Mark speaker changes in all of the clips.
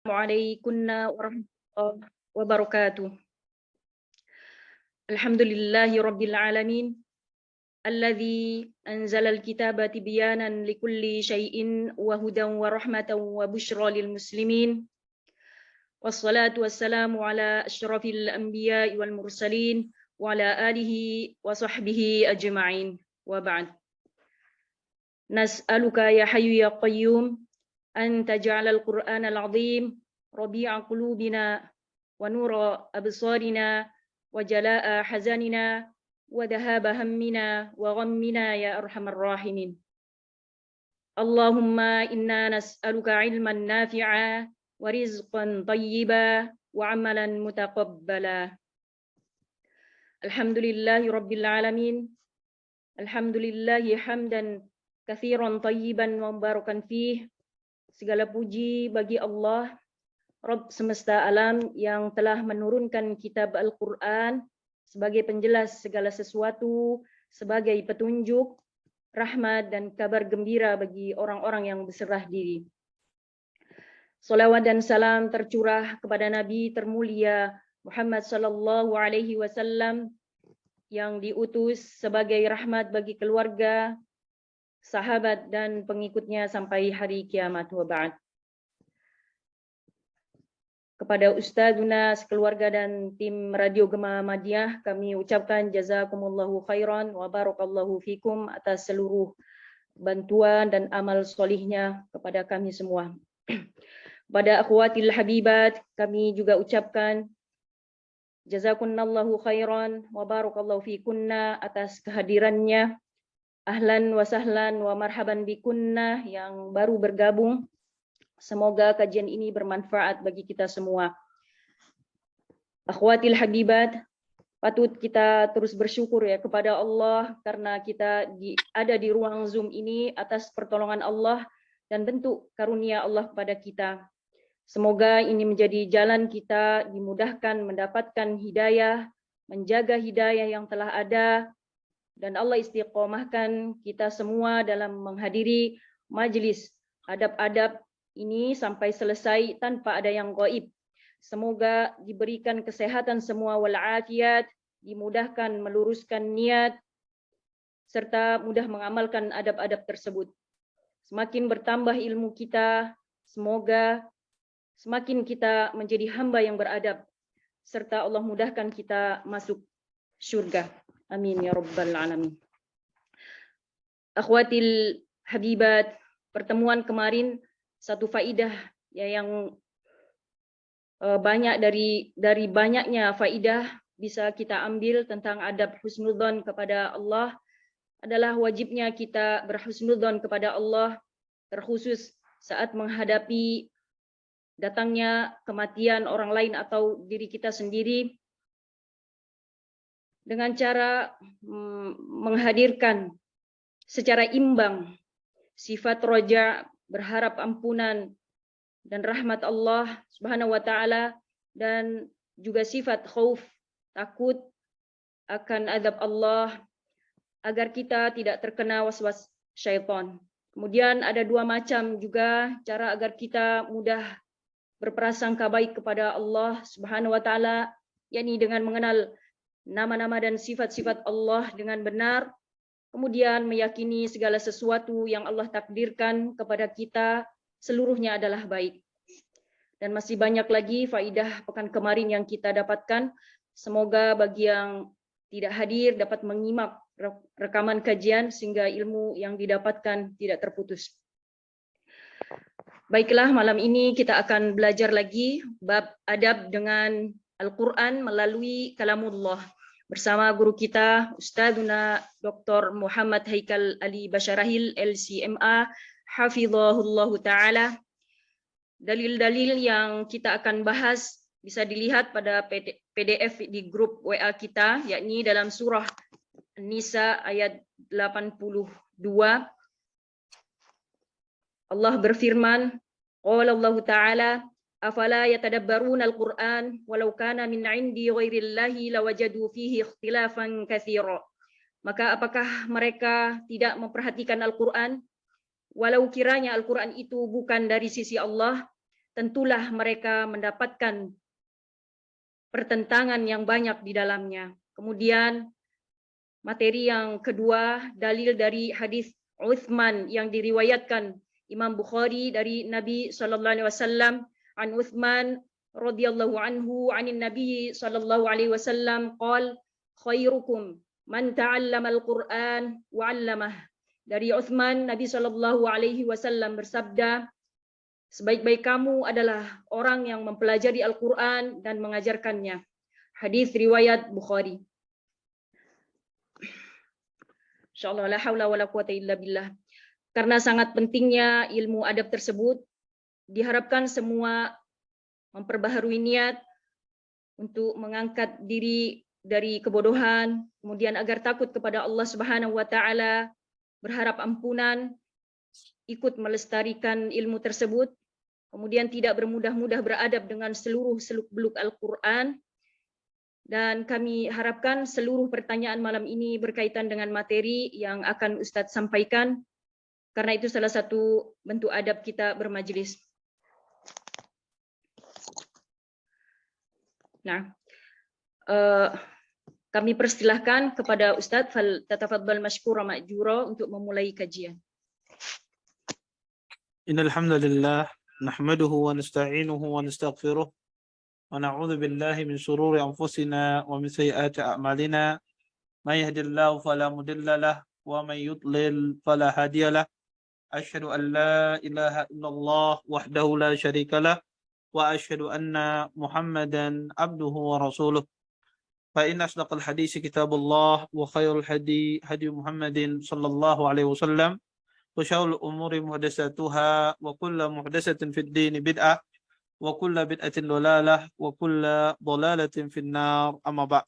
Speaker 1: Assalamualaikum warahmatullahi wabarakatuh. Alhamdulillahi rabbil alamin. Alladzi anzalal kitaba tibyanan likulli syai'in wa hudan wa rahmatan wa busyra lil muslimin. Wassalatu wassalamu ala asyrafil anbiya'i wal mursalin wa ala alihi wa sahbihi ajma'in. Wa ba'd. Nas'aluka ya hayyu ya qayyum an taj'alal Qur'anal 'azim rabi'a qulubina wa nura absarina wa jalaa'a hazanina wa dhahaba hammina wa ghammina ya arhamar rahimin. Allahumma inna nas'aluka 'ilman nafi'a wa rizqan thayyiba wa 'amalan mutaqabbala. Alhamdulillahi rabbil alamin. Alhamdulillahi hamdan katsiran thayyiban wa mubarakan fih. Segala puji bagi Allah, Rabb semesta alam yang telah menurunkan kitab Al-Quran sebagai penjelas segala sesuatu, sebagai petunjuk, rahmat dan kabar gembira bagi orang-orang yang berserah diri. Salawat dan salam tercurah kepada Nabi termulia Muhammad sallallahu alaihi wasallam yang diutus sebagai rahmat bagi keluarga, sahabat dan pengikutnya sampai hari kiamat. Wa ba'd. Kepada Ustadzuna sekeluarga dan tim Radio Gema Ahmadiyah, kami ucapkan jazakumullahu khairan wa barakallahu fikum atas seluruh bantuan dan amal solihnya kepada kami semua. Pada akhwatil habibat, kami juga ucapkan jazakumullahu khairan wa barakallahu fikunna atas kehadirannya. Ahlan wa sahlan wa marhaban bikunna yang baru bergabung. Semoga kajian ini bermanfaat bagi kita semua. Akhwatil habibat, patut kita terus bersyukur ya kepada Allah karena kita ada di ruang Zoom ini atas pertolongan Allah dan bentuk karunia Allah kepada kita. Semoga ini menjadi jalan kita dimudahkan mendapatkan hidayah, menjaga hidayah yang telah ada, dan Allah istiqomahkan kita semua dalam menghadiri majelis adab-adab ini sampai selesai tanpa ada yang gaib. Semoga diberikan kesehatan semua walafiat, dimudahkan meluruskan niat, serta mudah mengamalkan adab-adab tersebut. Semakin bertambah ilmu kita, semoga semakin kita menjadi hamba yang beradab, serta Allah mudahkan kita masuk syurga. Amin ya rabbal alamin. Akhwatil habibat, pertemuan kemarin satu faidah ya yang banyak dari banyaknya faidah bisa kita ambil tentang adab husnudzon kepada Allah adalah wajibnya kita berhusnudzon kepada Allah, terkhusus saat menghadapi datangnya kematian orang lain atau diri kita sendiri, dengan cara menghadirkan secara imbang sifat roja, berharap ampunan dan rahmat Allah Subhanahu wa taala, dan juga sifat khauf, takut akan azab Allah agar kita tidak terkena waswas syaitan. Kemudian ada dua macam juga cara agar kita mudah berprasangka baik kepada Allah Subhanahu wa taala, yakni dengan mengenal nama-nama dan sifat-sifat Allah dengan benar, kemudian meyakini segala sesuatu yang Allah takdirkan kepada kita seluruhnya adalah baik. Dan masih banyak lagi faidah pekan kemarin yang kita dapatkan. Semoga bagi yang tidak hadir dapat menyimak rekaman kajian sehingga ilmu yang didapatkan tidak terputus. Baiklah, malam ini kita akan belajar lagi bab adab dengan Al-Quran melalui kalamullah bersama guru kita Ustadzuna Dr. Muhammad Haikal Ali Basyarahil LCMA hafizahullah ta'ala. Dalil-dalil yang kita akan bahas bisa dilihat pada PDF di grup WA kita, yakni dalam surah Nisa ayat 82. Allah berfirman, qala Allah ta'ala, afala yatadabbaruna al-Qur'an walau kana min 'indi ghairillahi lawajadu fihi ikhtilafan katsira. Maka apakah mereka tidak memperhatikan Al-Qur'an walau kiranya Al-Qur'an itu bukan dari sisi Allah, tentulah mereka mendapatkan pertentangan yang banyak di dalamnya. Kemudian materi yang kedua, dalil dari hadis Uthman yang diriwayatkan Imam Bukhari dari Nabi sallallahu alaihi wasallam, an Uthman radhiyallahu anhu anin Nabi sallallahu alaihi wasallam qala khairukum man ta'allama al-Qur'an wa 'allamah. Dari Uthman, Nabi sallallahu alaihi wasallam bersabda, sebaik-baik kamu adalah orang yang mempelajari Al-Qur'an dan mengajarkannya. Hadis riwayat Bukhari. Insyaallah la haula wala quwata illa billah. Karena sangat pentingnya ilmu adab tersebut, diharapkan semua memperbaharui niat untuk mengangkat diri dari kebodohan, kemudian agar takut kepada Allah Subhanahu wa taala, berharap ampunan, ikut melestarikan ilmu tersebut, kemudian tidak bermudah-mudah beradab dengan seluruh seluk-beluk Al-Qur'an. Dan kami harapkan seluruh pertanyaan malam ini berkaitan dengan materi yang akan Ustadz sampaikan, karena itu salah satu bentuk adab kita bermajelis. Nah, kami persilahkan kepada Ustadz fal tatafaddal mashkura ma'jura untuk memulai kajian.
Speaker 2: Innal hamdalillah nahmaduhu wa nasta'inuhu wa nastaghfiruh wa na'udzu billahi min shururi anfusina wa min sayyiati a'malina may yahdihillahu fala mudilla lahu wa may yudlil fala hadiya lahu asyhadu an la ilaha illallah wahdahu la syarika lahu wa asyhadu anna Muhammadan abduhu wa rasuluh fa inna asdaqal hadits kitabullah wa khairul hadi hadi Muhammadin sallallahu alaihi wasallam wa syarrul umuri muhdatsatuha wa kullu muhdatsatin fid din bid'ah wa kullu bid'atin dhalalah wa kullu dhalalatin finnar amma ba'd.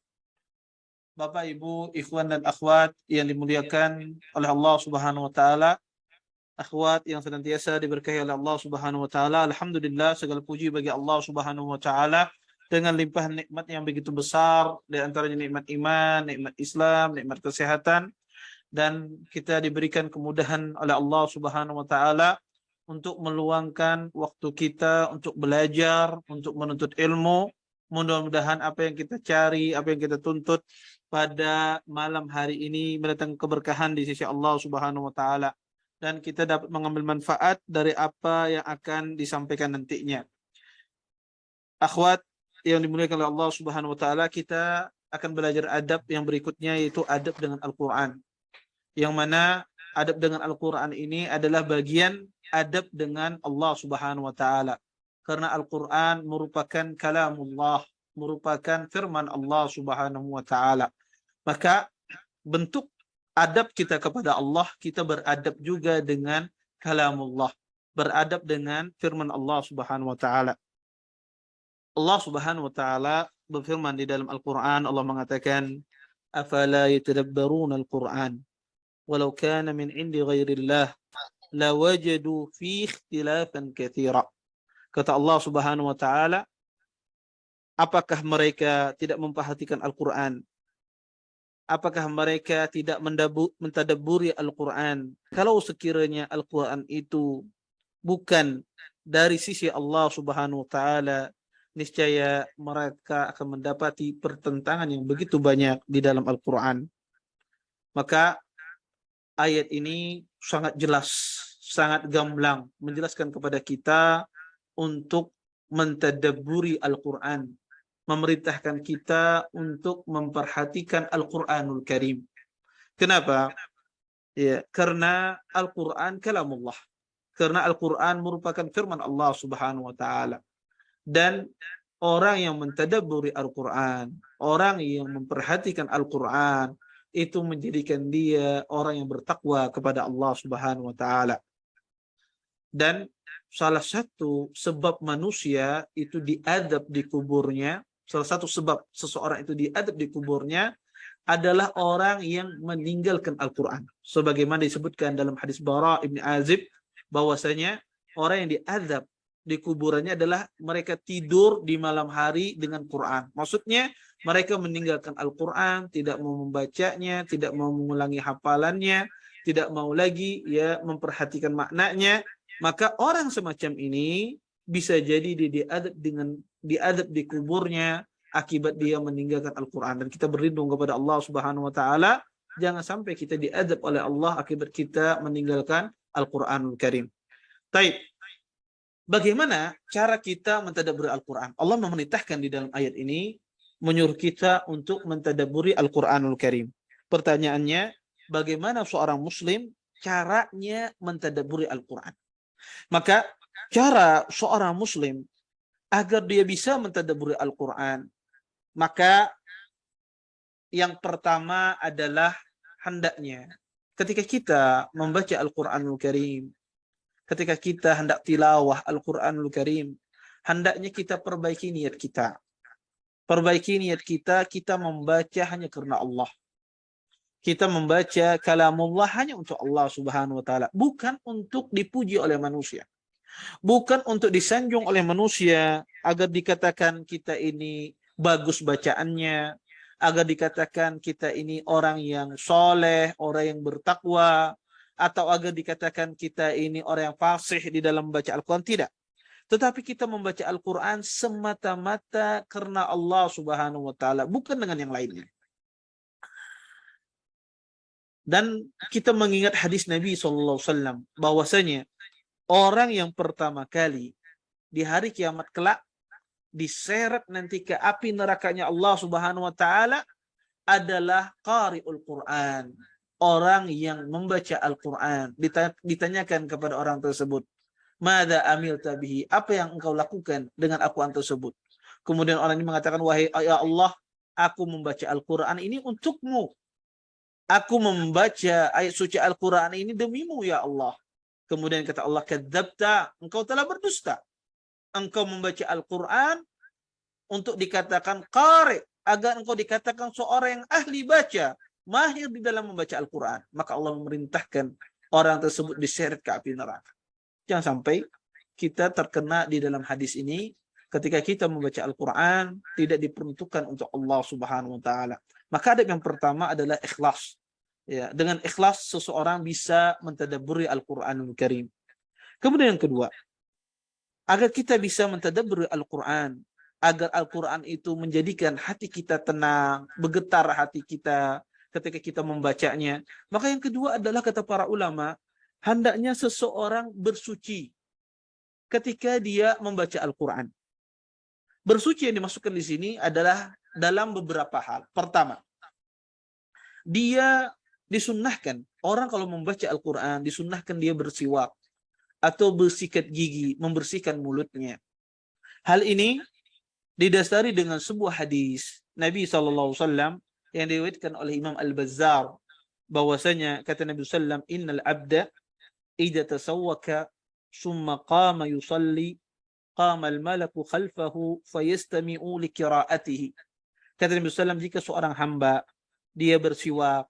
Speaker 2: Bapak, Ibu, ikhwan dan akhwat yang dimuliakan oleh Allah Subhanahu wa taala, akhwat yang senantiasa diberkahi oleh Allah Subhanahu wa taala, alhamdulillah segala puji bagi Allah Subhanahu wa taala dengan limpahan nikmat yang begitu besar, di antaranya nikmat iman, nikmat Islam, nikmat kesehatan, dan kita diberikan kemudahan oleh Allah Subhanahu wa taala untuk meluangkan waktu kita untuk belajar, untuk menuntut ilmu. Mudah-mudahan apa yang kita cari, apa yang kita tuntut pada malam hari ini mendatangkan keberkahan di sisi Allah Subhanahu wa taala, dan kita dapat mengambil manfaat dari apa yang akan disampaikan nantinya. Akhwat yang dimuliakan oleh Allah Subhanahu wa taala, kita akan belajar adab yang berikutnya, yaitu adab dengan Al-Qur'an. Yang mana adab dengan Al-Qur'an ini adalah bagian adab dengan Allah Subhanahu wa taala. Karena Al-Qur'an merupakan kalamullah, merupakan firman Allah Subhanahu wa taala. Maka bentuk adab kita kepada Allah, kita beradab juga dengan kalamullah, beradab dengan firman Allah Subhanahu wa taala. Allah Subhanahu wa taala berfirman di dalam Al-Qur'an, Allah mengatakan, "Afala yatadabbaruna al-Qur'an walau kana min 'indi ghairillah lawajadu fi ikhtilafan katsira." Kata Allah Subhanahu wa taala, apakah mereka tidak memperhatikan Al-Qur'an? Apakah mereka tidak mentadabburi Al-Qur'an? Kalau sekiranya Al-Qur'an itu bukan dari sisi Allah Subhanahu wa taala, niscaya mereka akan mendapati pertentangan yang begitu banyak di dalam Al-Qur'an. Maka ayat ini sangat jelas, sangat gamblang menjelaskan kepada kita untuk mentadabburi Al-Qur'an, memerintahkan kita untuk memperhatikan Al-Qur'anul Karim. Kenapa? Ya, karena Al-Qur'an kalamullah. Karena Al-Qur'an merupakan firman Allah Subhanahu wa taala. Dan orang yang mentadabburi Al-Qur'an, orang yang memperhatikan Al-Qur'an, itu menjadikan dia orang yang bertakwa kepada Allah Subhanahu wa taala. Dan salah satu sebab manusia itu diadab di kuburnya, salah satu sebab seseorang itu diadab di kuburnya adalah orang yang meninggalkan Al-Qur'an. Sebagaimana disebutkan dalam hadis Bara ibn Azib, bahwasanya orang yang diadab di kuburannya adalah mereka tidur di malam hari dengan Quran. Maksudnya mereka meninggalkan Al-Quran, tidak mau membacanya, tidak mau mengulangi hafalannya, tidak mau lagi ya memperhatikan maknanya. Maka orang semacam ini bisa jadi dia diadab di kuburnya akibat dia meninggalkan Al-Quran. Dan kita berlindung kepada Allah Subhanahu wa taala jangan sampai kita diadab oleh Allah akibat kita meninggalkan Al-Quranul Karim. Taib. Bagaimana cara kita mentadabburi Al-Quran? Allah memerintahkan di dalam ayat ini menyuruh kita untuk mentadabburi Al-Quranul Karim. Pertanyaannya, bagaimana seorang muslim caranya mentadabburi Al-Quran? Maka cara seorang muslim agar dia bisa mentadabburi Al-Quran, maka yang pertama adalah hendaknya ketika kita membaca Al-Quranul Karim, ketika kita hendak tilawah Al-Quranul Karim, hendaknya kita perbaiki niat kita. Perbaiki niat kita, kita membaca hanya karena Allah. Kita membaca kalamullah hanya untuk Allah Subhanahu wa taala, bukan untuk dipuji oleh manusia. Bukan untuk disanjung oleh manusia agar dikatakan kita ini bagus bacaannya, agar dikatakan kita ini orang yang soleh, orang yang bertakwa, atau agar dikatakan kita ini orang yang fasih di dalam membaca Al-Quran. Tidak. Tetapi kita membaca Al-Quran semata-mata karena Allah Subhanahu wa taala, bukan dengan yang lainnya. Dan kita mengingat hadis Nabi SAW bahwasanya orang yang pertama kali di hari kiamat kelak diseret nanti ke api nerakanya Allah Subhanahu wa taala adalah qari'ul Quran, orang yang membaca Al-Quran. Ditanyakan kepada orang tersebut, "Madza amilta bihi?" Apa yang engkau lakukan dengan Al-Quran tersebut? Kemudian orang ini mengatakan, "Wahai ya Allah, aku membaca Al-Quran ini untukmu. Aku membaca ayat suci Al-Quran ini demimu ya Allah." Kemudian kata Allah, "Kadzabta, engkau telah berdusta. Engkau membaca Al-Quran untuk dikatakan qari, agar engkau dikatakan seorang yang ahli baca, mahir di dalam membaca Al-Quran." Maka Allah memerintahkan orang tersebut diseret ke api neraka. Jangan sampai kita terkena di dalam hadis ini, ketika kita membaca Al-Quran tidak diperuntukkan untuk Allah Subhanahu wa taala. Maka adab yang pertama adalah ikhlas. Ya, dengan ikhlas seseorang bisa mentadabburi Al-Quranul Karim. Kemudian yang kedua, agar kita bisa mentadabburi Al-Quran, agar Al-Quran itu menjadikan hati kita tenang, bergetar hati kita ketika kita membacanya. Maka yang kedua adalah kata para ulama, hendaknya seseorang bersuci ketika dia membaca Al-Quran. Bersuci yang dimasukkan di sini adalah dalam beberapa hal. Pertama, dia disunnahkan, orang kalau membaca Al-Quran, disunnahkan dia bersiwak atau bersikat gigi, membersihkan mulutnya. Hal ini didasari dengan sebuah hadis Nabi SAW yang diriwayatkan oleh Imam Al-Bazzar, bahwasanya kata Nabi SAW, "Innal abda idza tasawwaka summa qama yusalli qama al-malaku khalfahu fayastami'u li qira'atihi." Kata Nabi SAW, jika seorang hamba dia bersiwak,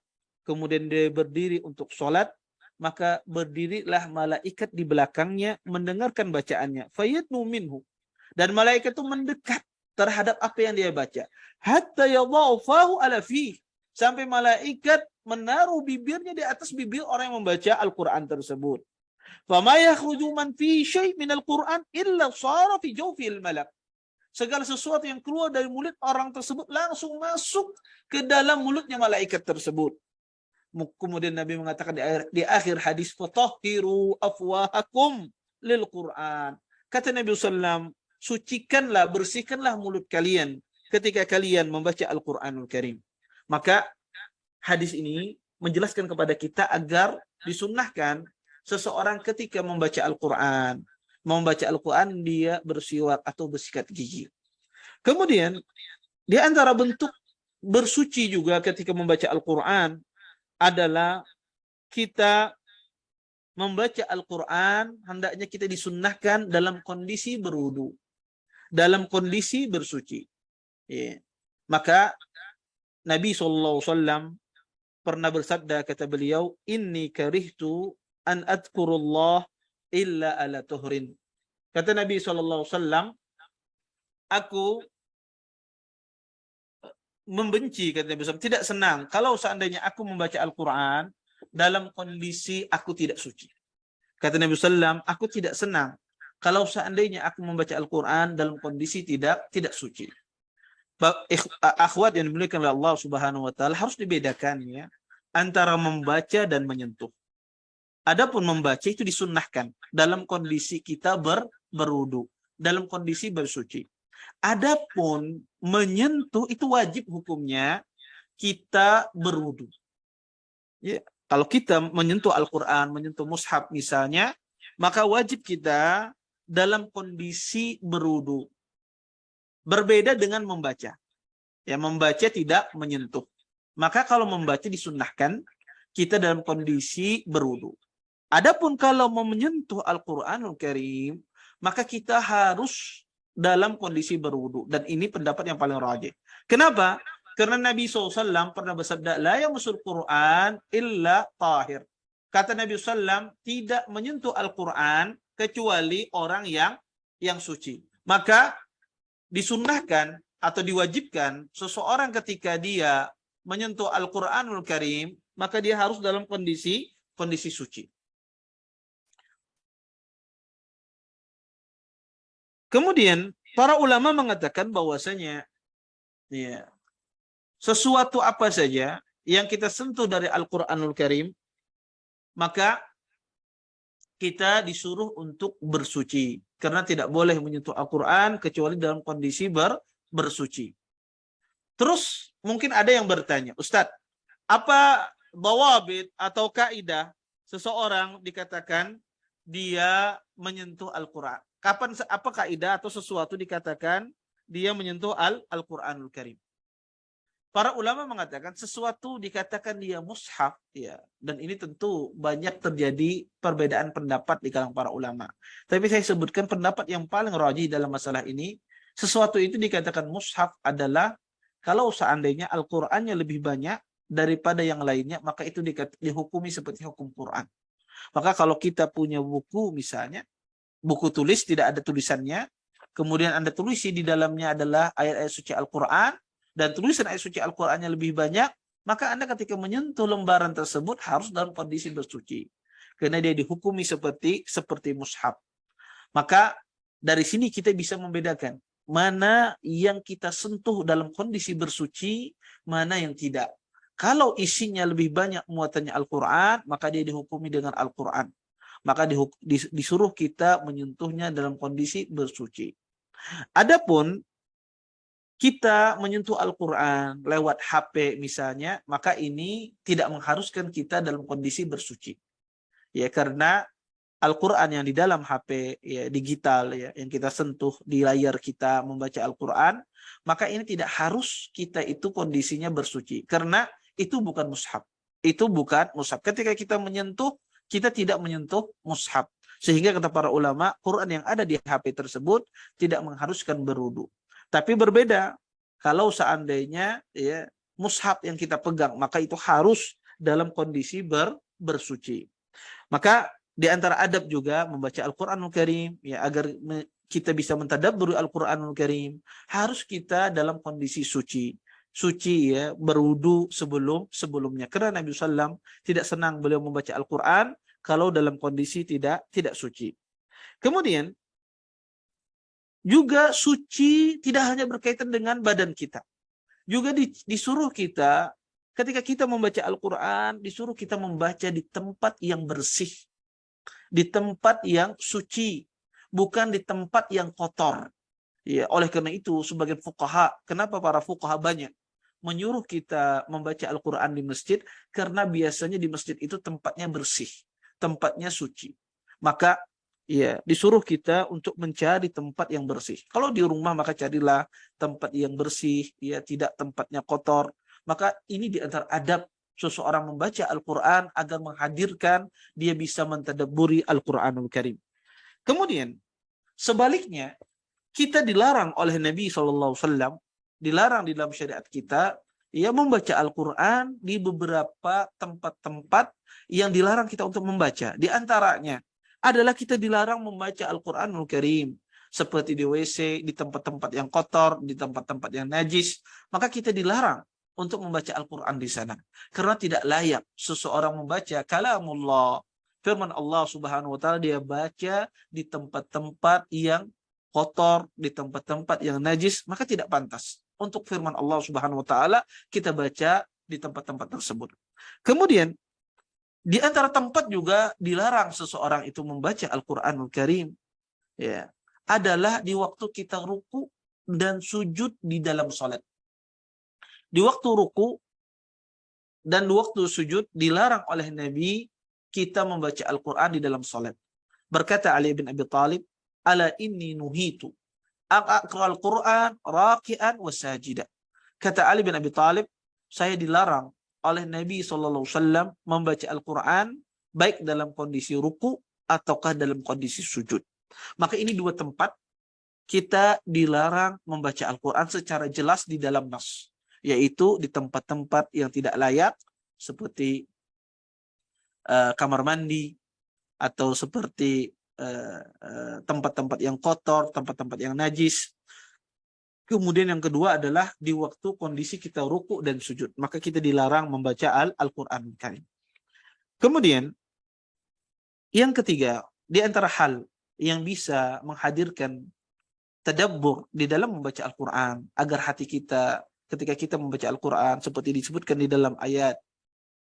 Speaker 2: kemudian dia berdiri untuk sholat, maka berdirilah malaikat di belakangnya mendengarkan bacaannya. Fayadnu minhu. Dan malaikat itu mendekat terhadap apa yang dia baca. Hatta yadha'u fahu ala fih. Sampai malaikat menaruh bibirnya di atas bibir orang yang membaca Al-Quran tersebut. Fama yakhruju man fi syai' minal Quran illa shara fi jawfil malak. Segala sesuatu yang keluar dari mulut orang tersebut langsung masuk ke dalam mulutnya malaikat tersebut. Kemudian Nabi mengatakan di akhir hadis, "Fatahhiru afwahakum lil Quran." Kata Nabi SAW, sucikanlah, bersihkanlah mulut kalian ketika kalian membaca Al-Quranul Karim. Maka hadis ini menjelaskan kepada kita agar disunnahkan seseorang ketika membaca Al-Quran, dia bersiwak atau bersikat gigi. Kemudian di antara bentuk bersuci juga ketika membaca Al-Quran adalah kita membaca Al-Quran, hendaknya kita disunnahkan dalam kondisi berwudu, dalam kondisi bersuci. Ya. Maka Nabi SAW pernah bersabda, kata beliau, "Inni karihtu an adkurullah illa ala tuhrin." Kata Nabi SAW, aku membenci, kata Nabi SAW, tidak senang kalau seandainya aku membaca Al-Quran dalam kondisi aku tidak suci. Kata Nabi SAW, aku tidak senang kalau seandainya aku membaca Al-Quran dalam kondisi tidak suci. Akhwat yang dimuliakan oleh Allah Subhanahu wa taala, harus dibedakan ya antara membaca dan menyentuh. Adapun membaca itu disunnahkan dalam kondisi kita berwudu, dalam kondisi bersuci. Adapun menyentuh itu wajib hukumnya kita berwudu. Ya, kalau kita menyentuh Al-Quran, menyentuh mushaf misalnya, maka wajib kita dalam kondisi berwudu. Berbeda dengan membaca. Ya, membaca tidak menyentuh. Maka kalau membaca disunnahkan kita dalam kondisi berwudu. Adapun kalau mau menyentuh Al-Quranul Karim, maka kita harus dalam kondisi berwudu. Dan ini pendapat yang paling rajih. Kenapa? Karena Nabi SAW pernah bersabda, la yamassul Quran illa tahir. Kata Nabi SAW, tidak menyentuh Al-Quran kecuali orang yang suci. Maka disunnahkan atau diwajibkan seseorang ketika dia menyentuh Al-Quranul Karim, maka dia harus dalam kondisi suci. Kemudian para ulama mengatakan bahwasanya ya, sesuatu apa saja yang kita sentuh dari Al-Quranul Karim, maka kita disuruh untuk bersuci. Karena tidak boleh menyentuh Al-Quran kecuali dalam kondisi bersuci. Terus mungkin ada yang bertanya, Ustadz, apa dawabit atau kaidah seseorang dikatakan dia menyentuh Al-Quran? Kapan, apa kaidah atau sesuatu dikatakan dia menyentuh Al-Quranul Karim? Para ulama mengatakan sesuatu dikatakan dia mushaf, ya, dan ini tentu banyak terjadi perbedaan pendapat di kalangan para ulama. Tapi saya sebutkan pendapat yang paling rajih dalam masalah ini. Sesuatu itu dikatakan mushaf adalah kalau seandainya Al-Qur'annya lebih banyak daripada yang lainnya, maka itu dihukumi seperti hukum Quran. Maka kalau kita punya buku misalnya, buku tulis tidak ada tulisannya, kemudian Anda tulisi di dalamnya adalah ayat-ayat suci Al-Quran, dan tulisan ayat suci Al-Qurannya lebih banyak, maka Anda ketika menyentuh lembaran tersebut harus dalam kondisi bersuci. Karena dia dihukumi seperti mushaf. Maka dari sini kita bisa membedakan mana yang kita sentuh dalam kondisi bersuci, mana yang tidak. Kalau isinya lebih banyak muatannya Al-Quran, maka dia dihukumi dengan Al-Quran. Maka disuruh kita menyentuhnya dalam kondisi bersuci. Adapun kita menyentuh Al-Quran lewat HP misalnya, maka ini tidak mengharuskan kita dalam kondisi bersuci. Ya, karena Al-Quran yang di dalam HP ya, digital ya, yang kita sentuh di layar kita membaca Al-Quran, maka ini tidak harus kita itu kondisinya bersuci. Karena itu bukan mushaf. Itu bukan mushaf. Ketika kita menyentuh, kita tidak menyentuh mushaf. Sehingga kata para ulama, Quran yang ada di HP tersebut tidak mengharuskan berwudu. Tapi berbeda kalau seandainya ya, mushaf yang kita pegang, maka itu harus dalam kondisi bersuci. Maka di antara adab juga membaca Al-Quranul Karim, ya, agar kita bisa mentadabburi Al-Quranul Karim, harus kita dalam kondisi suci. Suci ya, berwudu sebelumnya. Karena Nabi SAW tidak senang beliau membaca Al-Quran kalau dalam kondisi tidak suci. Kemudian juga suci tidak hanya berkaitan dengan badan kita. Juga disuruh kita ketika kita membaca Al-Quran, disuruh kita membaca di tempat yang bersih, di tempat yang suci, bukan di tempat yang kotor. Ya, oleh karena itu sebagian fuqaha, kenapa para fuqaha banyak menyuruh kita membaca Al-Quran di masjid? Karena biasanya di masjid itu tempatnya bersih, tempatnya suci. Maka ya, disuruh kita untuk mencari tempat yang bersih. Kalau di rumah maka carilah tempat yang bersih, ya, tidak tempatnya kotor. Maka ini di antara adab seseorang membaca Al-Quran agar menghadirkan dia bisa mentadabburi Al-Quranul Karim. Kemudian sebaliknya, kita dilarang oleh Nabi SAW, dilarang di dalam syariat kita, ya, membaca Al-Quran di beberapa tempat-tempat yang dilarang kita untuk membaca. Di antaranya adalah kita dilarang membaca Al-Quranul Karim seperti di WC, di tempat-tempat yang kotor, di tempat-tempat yang najis. Maka kita dilarang untuk membaca Al-Quran di sana. Karena tidak layak seseorang membaca kalamullah, firman Allah Subhanahu wa taala dia baca di tempat-tempat yang kotor, di tempat-tempat yang najis, maka tidak pantas untuk firman Allah Subhanahu wa taala kita baca di tempat-tempat tersebut. Kemudian di antara tempat juga dilarang seseorang itu membaca Al-Qur'anul Karim, ya, adalah di waktu kita ruku dan sujud di dalam salat. Di waktu ruku dan di waktu sujud dilarang oleh Nabi kita membaca Al-Qur'an di dalam salat. Berkata Ali bin Abi Thalib, "Ala inni nuhitu an aqra al-Qur'an raki'an wa sajida." Kata Ali bin Abi Thalib, saya dilarang oleh Nabi SAW membaca Al-Quran baik dalam kondisi ruku ataukah dalam kondisi sujud. Maka ini dua tempat kita dilarang membaca Al-Quran secara jelas di dalam nas, yaitu di tempat-tempat yang tidak layak seperti kamar mandi, atau seperti tempat-tempat yang kotor, tempat-tempat yang najis. Kemudian yang kedua adalah di waktu kondisi kita ruku dan sujud. Maka kita dilarang membaca Al-Quran Karim. Kemudian yang ketiga, di antara hal yang bisa menghadirkan tadabbur di dalam membaca Al-Quran, agar hati kita ketika kita membaca Al-Quran seperti disebutkan di dalam ayat,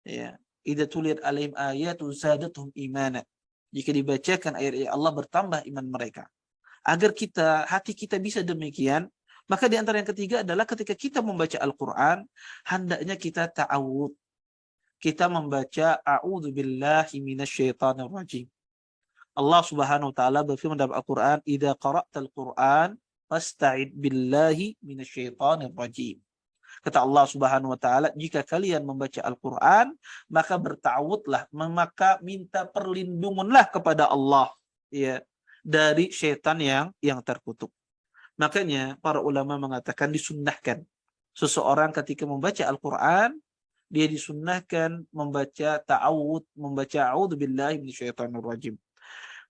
Speaker 2: ya, idza tuliyat alaihim ayatu zadatuhum imana. Jika dibacakan ayat-ayat Allah bertambah iman mereka. Agar hati kita bisa demikian, maka di antara yang ketiga adalah ketika kita membaca Al-Quran, hendaknya kita ta'awud. Kita membaca a'udzubillahi minasyaitonir rajim. Allah Subhanahu wa taala berfirman dalam Al-Quran, "Idza qara'tal Qur'an fasta'id billahi minasyaitonir rajim." Kata Allah Subhanahu wa taala, jika kalian membaca Al-Quran, maka berta'awudlah, maka minta perlindunganlah kepada Allah, ya, dari syaitan yang terkutuk. Makanya para ulama mengatakan disunnahkan seseorang ketika membaca Al-Quran, dia disunnahkan membaca ta'awud, membaca a'udzubillahi minasyaitonir rajim.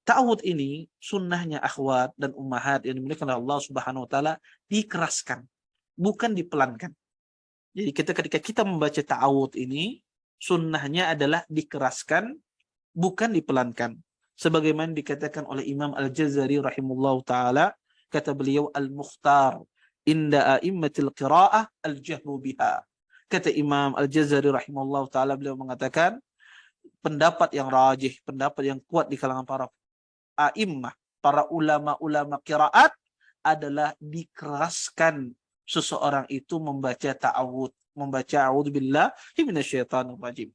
Speaker 2: Ta'awud ini sunnahnya akhwat dan ummahat yang dimiliki oleh Allah Subhanahu wa taala dikeraskan, bukan dipelankan. Jadi ketika kita membaca ta'awud ini, sunnahnya adalah dikeraskan, bukan dipelankan. Sebagaimana dikatakan oleh Imam Al-Jazari rahimahullahu taala, kata beliau, al-mukhtar inda a'immatil qira'ah al-jahru biha. Kata Imam Al-Jazari rahimahullahu taala, beliau mengatakan pendapat yang rajih, pendapat yang kuat di kalangan para a'immah, para ulama-ulama qiraat adalah dikeraskan seseorang itu membaca ta'awud, membaca a'udzubillahi minasyaitonir rajim.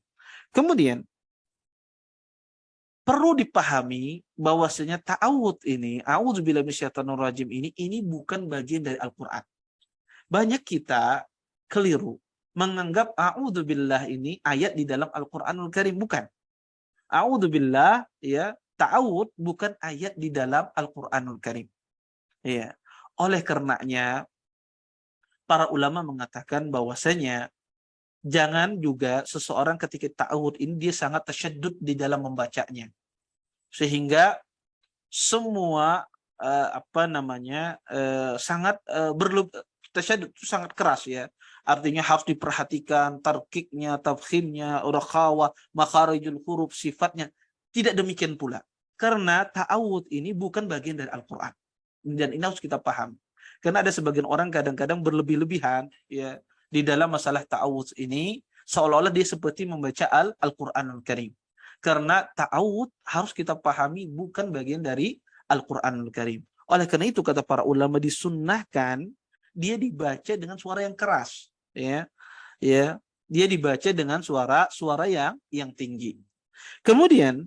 Speaker 2: Kemudian perlu dipahami bahwasanya ta'awud ini, a'udzubillahi minasyaitonir rajim ini bukan bagian dari Al-Qur'an. Banyak kita keliru menganggap a'udzubillah ini ayat di dalam Al-Qur'anul Karim, bukan. A'udzubillah, ya, ta'awud bukan ayat di dalam Al-Qur'anul Karim. Ya. Oleh karenanya para ulama mengatakan bahwasanya jangan juga seseorang ketika ta'awud ini dia sangat tasyaddud di dalam membacanya, sehingga semua sangat tasyaddud, sangat keras, ya. Artinya harus diperhatikan tarkiknya, tafkhimnya, rakhawah, makharijul huruf, sifatnya. Tidak demikian pula, karena ta'awud ini bukan bagian dari Al-Qur'an. Dan ini harus kita paham. Karena ada sebagian orang kadang-kadang berlebih-lebihan, ya, di dalam masalah ta'awud ini, seolah-olah dia seperti membaca Al-Qur'anul Karim. Karena ta'awud harus kita pahami bukan bagian dari Al-Qur'anul Karim. Oleh karena itu kata para ulama disunnahkan dia dibaca dengan suara yang keras, ya. Ya, dia dibaca dengan suara yang tinggi. Kemudian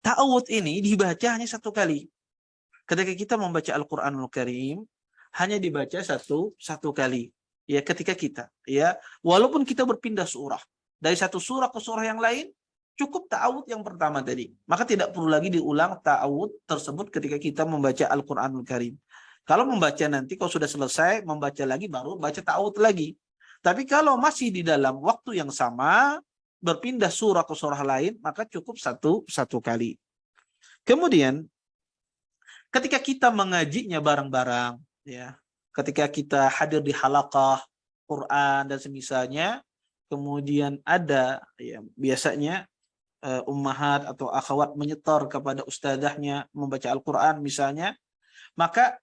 Speaker 2: ta'awud ini dibaca hanya satu kali. Ketika kita membaca Al-Qur'anul Karim, hanya dibaca satu kali. Ya, ketika kita, ya, walaupun kita berpindah surah dari satu surah ke surah yang lain, cukup ta'awud yang pertama tadi. Maka tidak perlu lagi diulang ta'awud tersebut ketika kita membaca Al-Qur'anul Karim. Kalau membaca nanti, kalau sudah selesai, membaca lagi, baru baca ta'awud lagi. Tapi kalau masih di dalam waktu yang sama, berpindah surah ke surah lain, maka cukup satu kali. Kemudian, ketika kita mengajinya bareng-bareng, ya, ketika kita hadir di halaqah Quran dan semisalnya, kemudian ada, ya, biasanya ummahat atau akhwat menyetor kepada ustadzahnya membaca Al-Quran misalnya, maka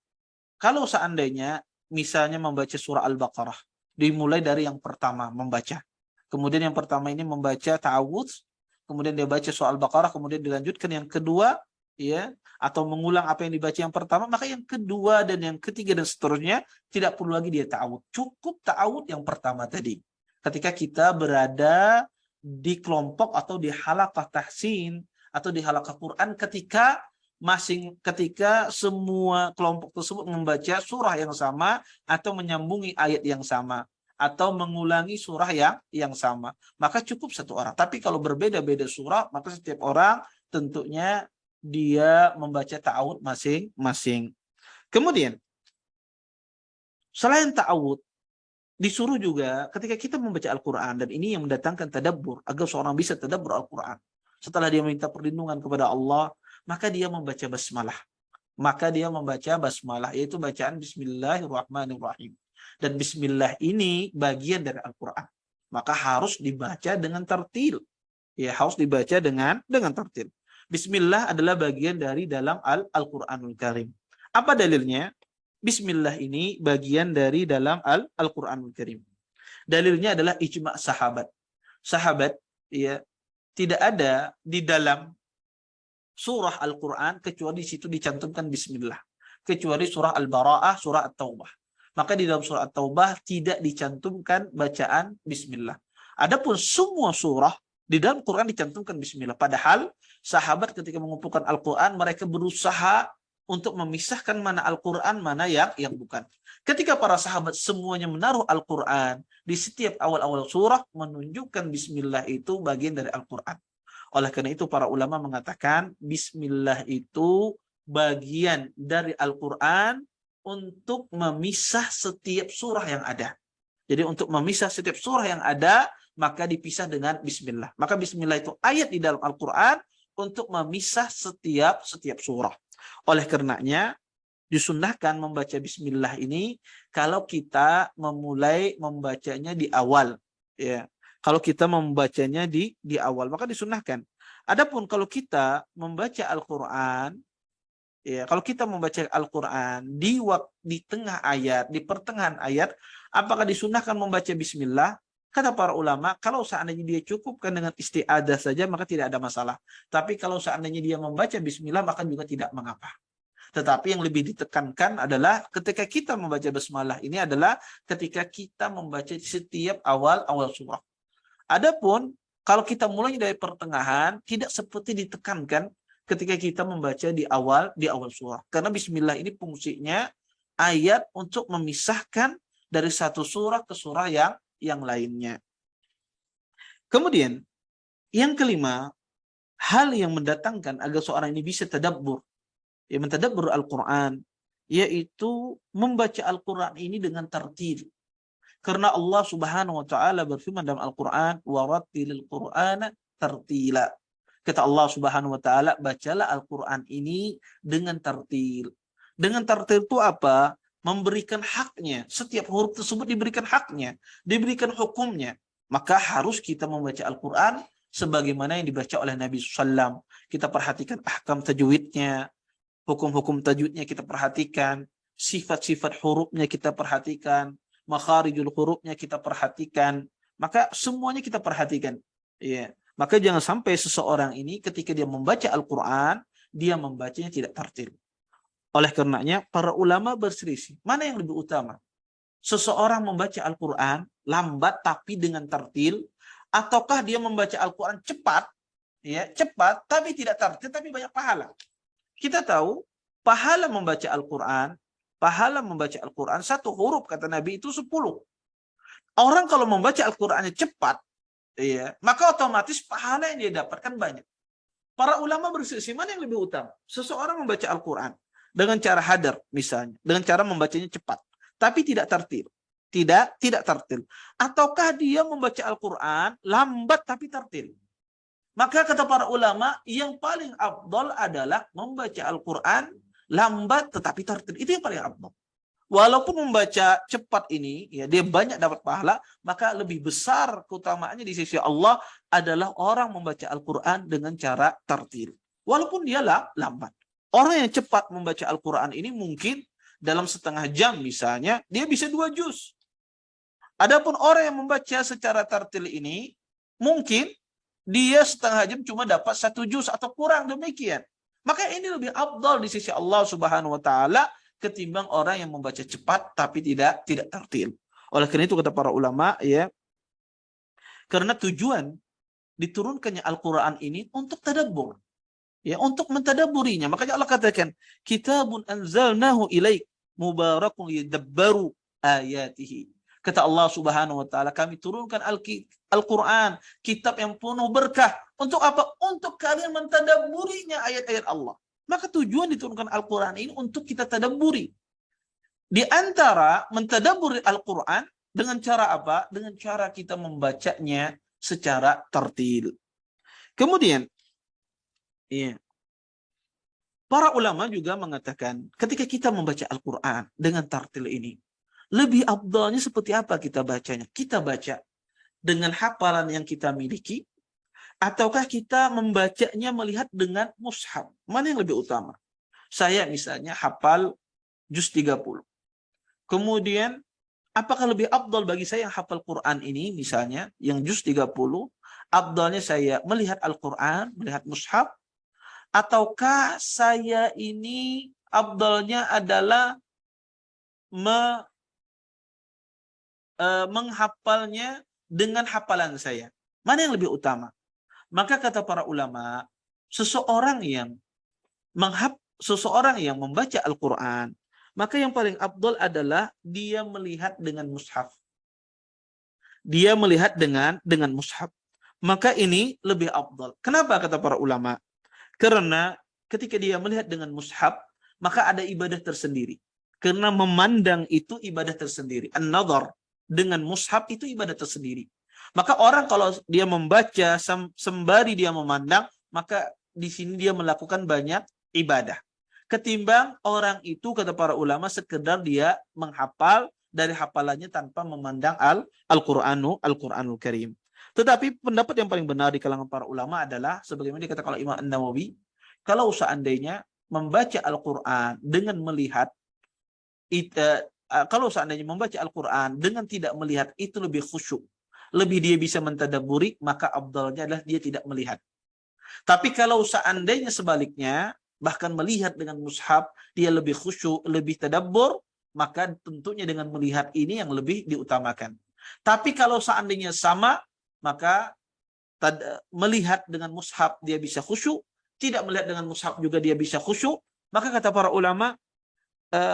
Speaker 2: kalau seandainya misalnya membaca surah Al-Baqarah, dimulai dari yang pertama membaca. Kemudian yang pertama ini membaca ta'awudz, kemudian dia baca surah Al-Baqarah, kemudian dilanjutkan yang kedua, ya, atau mengulang apa yang dibaca yang pertama, maka yang kedua dan yang ketiga dan seterusnya tidak perlu lagi dia ta'awudz. Cukup ta'awudz yang pertama tadi. Ketika kita berada di kelompok atau di halaqah tahsin atau di halaqah Quran, ketika semua kelompok tersebut membaca surah yang sama atau menyambungi ayat yang sama atau mengulangi surah yang sama, maka cukup satu orang. Tapi kalau berbeda-beda surah, maka setiap orang tentunya dia membaca ta'awud masing-masing. Kemudian selain ta'awud, disuruh juga ketika kita membaca Al-Quran, dan ini yang mendatangkan tadabbur, agar seorang bisa tadabbur Al-Quran. Setelah dia minta perlindungan kepada Allah, maka dia membaca basmalah. Yaitu bacaan Bismillahirrahmanirrahim. Dan Bismillah ini bagian dari Al-Quran. Maka harus dibaca dengan tartil. Ya, harus dibaca dengan tartil. Bismillah adalah bagian dari dalam Al-Quranul Karim. Apa dalilnya? Bismillah ini bagian dari dalam Al-Quranul Karim. Dalilnya adalah ijma' sahabat. Sahabat, ya, tidak ada di dalam surah Al-Quran kecuali di situ dicantumkan Bismillah. Kecuali surah Al-Bara'ah, surah At-Taubah. Maka di dalam surah At-Taubah tidak dicantumkan bacaan Bismillah. Adapun semua surah di dalam Quran dicantumkan Bismillah. Padahal sahabat ketika mengumpulkan Al-Quran, mereka berusaha untuk memisahkan mana Al-Quran, mana yang bukan. Ketika para sahabat semuanya menaruh Al-Quran di setiap awal-awal surah, menunjukkan Bismillah itu bagian dari Al-Quran. Oleh karena itu para ulama mengatakan Bismillah itu bagian dari Al-Quran untuk memisah setiap surah yang ada. Jadi untuk memisah setiap surah yang ada, maka dipisah dengan Bismillah. Maka Bismillah itu ayat di dalam Al-Quran untuk memisah setiap surah. Oleh karenanya disunnahkan membaca Bismillah ini kalau kita memulai membacanya di awal, ya. Kalau kita membacanya di awal, maka disunnahkan. Adapun kalau kita membaca Al-Quran, ya, kalau kita membaca Al-Quran di tengah ayat, di pertengahan ayat, apakah disunnahkan membaca Bismillah? Kata para ulama, kalau seandainya dia cukupkan dengan isti'adah saja, maka tidak ada masalah. Tapi kalau seandainya dia membaca Bismillah, maka juga tidak mengapa. Tetapi yang lebih ditekankan adalah ketika kita membaca basmalah ini adalah ketika kita membaca setiap awal surah. Adapun kalau kita mulai dari pertengahan, tidak seperti ditekankan ketika kita membaca di awal surah. Karena Bismillah ini fungsinya ayat untuk memisahkan dari satu surah ke surah yang lainnya. Kemudian yang kelima, hal yang mendatangkan agar seorang ini bisa tadabbur, ya, mentadabbur Al-Quran, yaitu membaca Al-Quran ini dengan tartil. Karena Allah Subhanahu wa taala berfirman dalam Al-Quran, "Warattilil Qur'ana tartila." Kata Allah Subhanahu wa taala, bacalah Al-Quran ini dengan tartil. Dengan tartil itu apa? Memberikan haknya. Setiap huruf tersebut diberikan haknya, diberikan hukumnya. Maka harus kita membaca Al-Quran sebagaimana yang dibaca oleh Nabi SAW. Kita perhatikan ahkam tajwidnya, hukum-hukum tajwidnya kita perhatikan, sifat-sifat hurufnya kita perhatikan, makharijul hurufnya kita perhatikan. Maka semuanya kita perhatikan. Ya. Maka jangan sampai seseorang ini ketika dia membaca Al-Quran, dia membacanya tidak tartil. Oleh karenanya, para ulama berselisih. Mana yang lebih utama? Seseorang membaca Al-Quran lambat tapi dengan tartil, ataukah dia membaca Al-Quran cepat, ya, cepat tapi tidak tartil tapi banyak pahala. Kita tahu pahala membaca Al-Quran, satu huruf kata Nabi itu 10. Orang kalau membaca Al-Qurannya cepat, ya, maka otomatis pahala yang dia dapatkan banyak. Para ulama berselisih mana yang lebih utama? Seseorang membaca Al-Quran dengan cara hadar misalnya, dengan cara membacanya cepat, tapi tidak tartil. Tidak tartil. Ataukah dia membaca Al-Quran lambat tapi tartil? Maka kata para ulama, yang paling afdal adalah membaca Al-Quran lambat tetapi tartil. Itu yang paling afdal. Walaupun membaca cepat ini, ya dia banyak dapat pahala, maka lebih besar keutamaannya di sisi Allah adalah orang membaca Al-Quran dengan cara tartil. Walaupun dia lambat. Orang yang cepat membaca Al-Quran ini mungkin dalam setengah jam misalnya, dia bisa 2 juz. Adapun orang yang membaca secara tartil ini, mungkin dia setengah jam cuma dapat 1 juz atau kurang demikian. Maka ini lebih afdal di sisi Allah Subhanahu wa taala ketimbang orang yang membaca cepat tapi tidak tartil. Oleh karena itu kata para ulama, ya, karena tujuan diturunkannya Al-Qur'an ini untuk tadabbur. Ya, untuk mentadaburinya. Makanya Allah katakan, "Kitabun anzalnahu ilaik mubarakun liyadabbaru ayatihi." Kata Allah Subhanahu wa taala, kami turunkan Al-Qur'an, kitab yang penuh berkah. Untuk apa? Untuk kalian mentadabburinya ayat-ayat Allah. Maka tujuan diturunkan Al-Quran ini untuk kita tadabburi. Di antara mentadabburi Al-Quran dengan cara apa? Dengan cara kita membacanya secara tartil. Kemudian, ya, para ulama juga mengatakan ketika kita membaca Al-Quran dengan tartil ini, lebih afdalnya seperti apa kita bacanya? Kita baca dengan hafalan yang kita miliki, ataukah kita membacanya melihat dengan mushaf? Mana yang lebih utama? Saya misalnya hafal juz 30. Kemudian, apakah lebih afdal bagi saya yang hafal Quran ini misalnya, yang juz 30, afdalnya saya melihat Al-Quran, melihat mushaf, ataukah saya ini afdalnya adalah menghafalnya dengan hafalan saya? Mana yang lebih utama? Maka kata para ulama, seseorang yang membaca Al-Quran, maka yang paling afdal adalah dia melihat dengan mushaf. Dia melihat dengan mushaf. Maka ini lebih afdal. Kenapa kata para ulama? Karena ketika dia melihat dengan mushaf, maka ada ibadah tersendiri. Karena memandang itu ibadah tersendiri. An-nadhar dengan mushaf itu ibadah tersendiri. Maka orang kalau dia membaca sembari dia memandang, maka di sini dia melakukan banyak ibadah. Ketimbang orang itu, kata para ulama, sekedar dia menghafal dari hafalannya tanpa memandang Al-Qur'anul Karim. Tetapi pendapat yang paling benar di kalangan para ulama adalah, sebagaimana dikatakan oleh Imam An-Nawawi, kalau seandainya membaca Al-Qur'an dengan melihat, kalau seandainya membaca Al-Quran dengan tidak melihat itu lebih khusyuk, lebih dia bisa mentadabburi, maka afdalnya adalah dia tidak melihat. Tapi kalau seandainya sebaliknya, bahkan melihat dengan mushaf, dia lebih khusyuk, lebih tadabbur, maka tentunya dengan melihat ini yang lebih diutamakan. Tapi kalau seandainya sama, maka melihat dengan mushaf dia bisa khusyuk, tidak melihat dengan mushaf juga dia bisa khusyuk. Maka kata para ulama,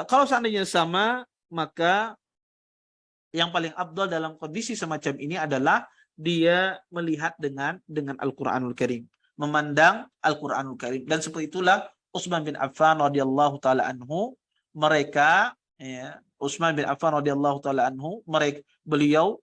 Speaker 2: kalau seandainya sama, maka yang paling afdal dalam kondisi semacam ini adalah dia melihat dengan Al-Qur'anul Karim, memandang Al-Qur'anul Karim. Dan seperti itulah Utsman bin Affan radhiyallahu taala anhu, beliau,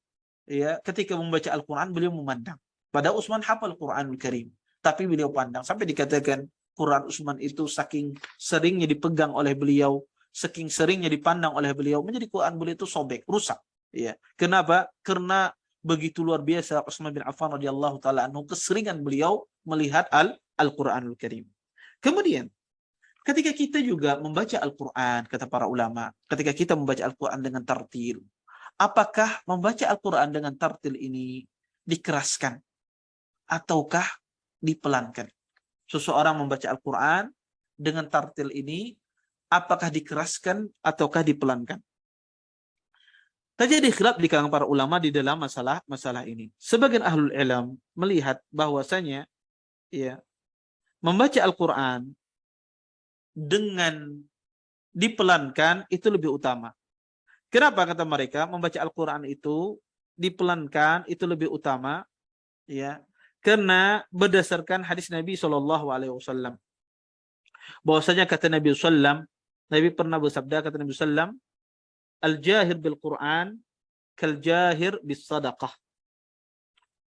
Speaker 2: ya, ketika membaca Al-Qur'an beliau memandang. Pada Utsman hafal Al-Qur'anul Karim, tapi beliau pandang sampai dikatakan Quran Utsman itu saking seringnya dipegang oleh beliau, saking seringnya dipandang oleh beliau, menjadi Quran beliau itu sobek, rusak. Ya. Kenapa? Karena begitu luar biasa Utsman bin Affan radhiyallahu taala anhu keseringan beliau melihat Al-Qur'anul Karim. Kemudian, ketika kita juga membaca Al-Qur'an, kata para ulama, ketika kita membaca Al-Qur'an dengan tartil, apakah membaca Al-Qur'an dengan tartil ini dikeraskan ataukah dipelankan? Seseorang membaca Al-Qur'an dengan tartil ini, apakah dikeraskan ataukah dipelankan? Terjadi khilaf di kalangan para ulama di dalam masalah ini. Sebagian ahlul ilm melihat bahwasanya, ya, membaca Al-Qur'an dengan dipelankan itu lebih utama. Kenapa kata mereka membaca Al-Qur'an itu dipelankan itu lebih utama? Ya, karena berdasarkan hadis Nabi SAW, bahwasanya kata Nabi SAW, Nabi pernah bersabda, kata Nabi SAW, al-jahir bil Quran kal jahir bis sadaqah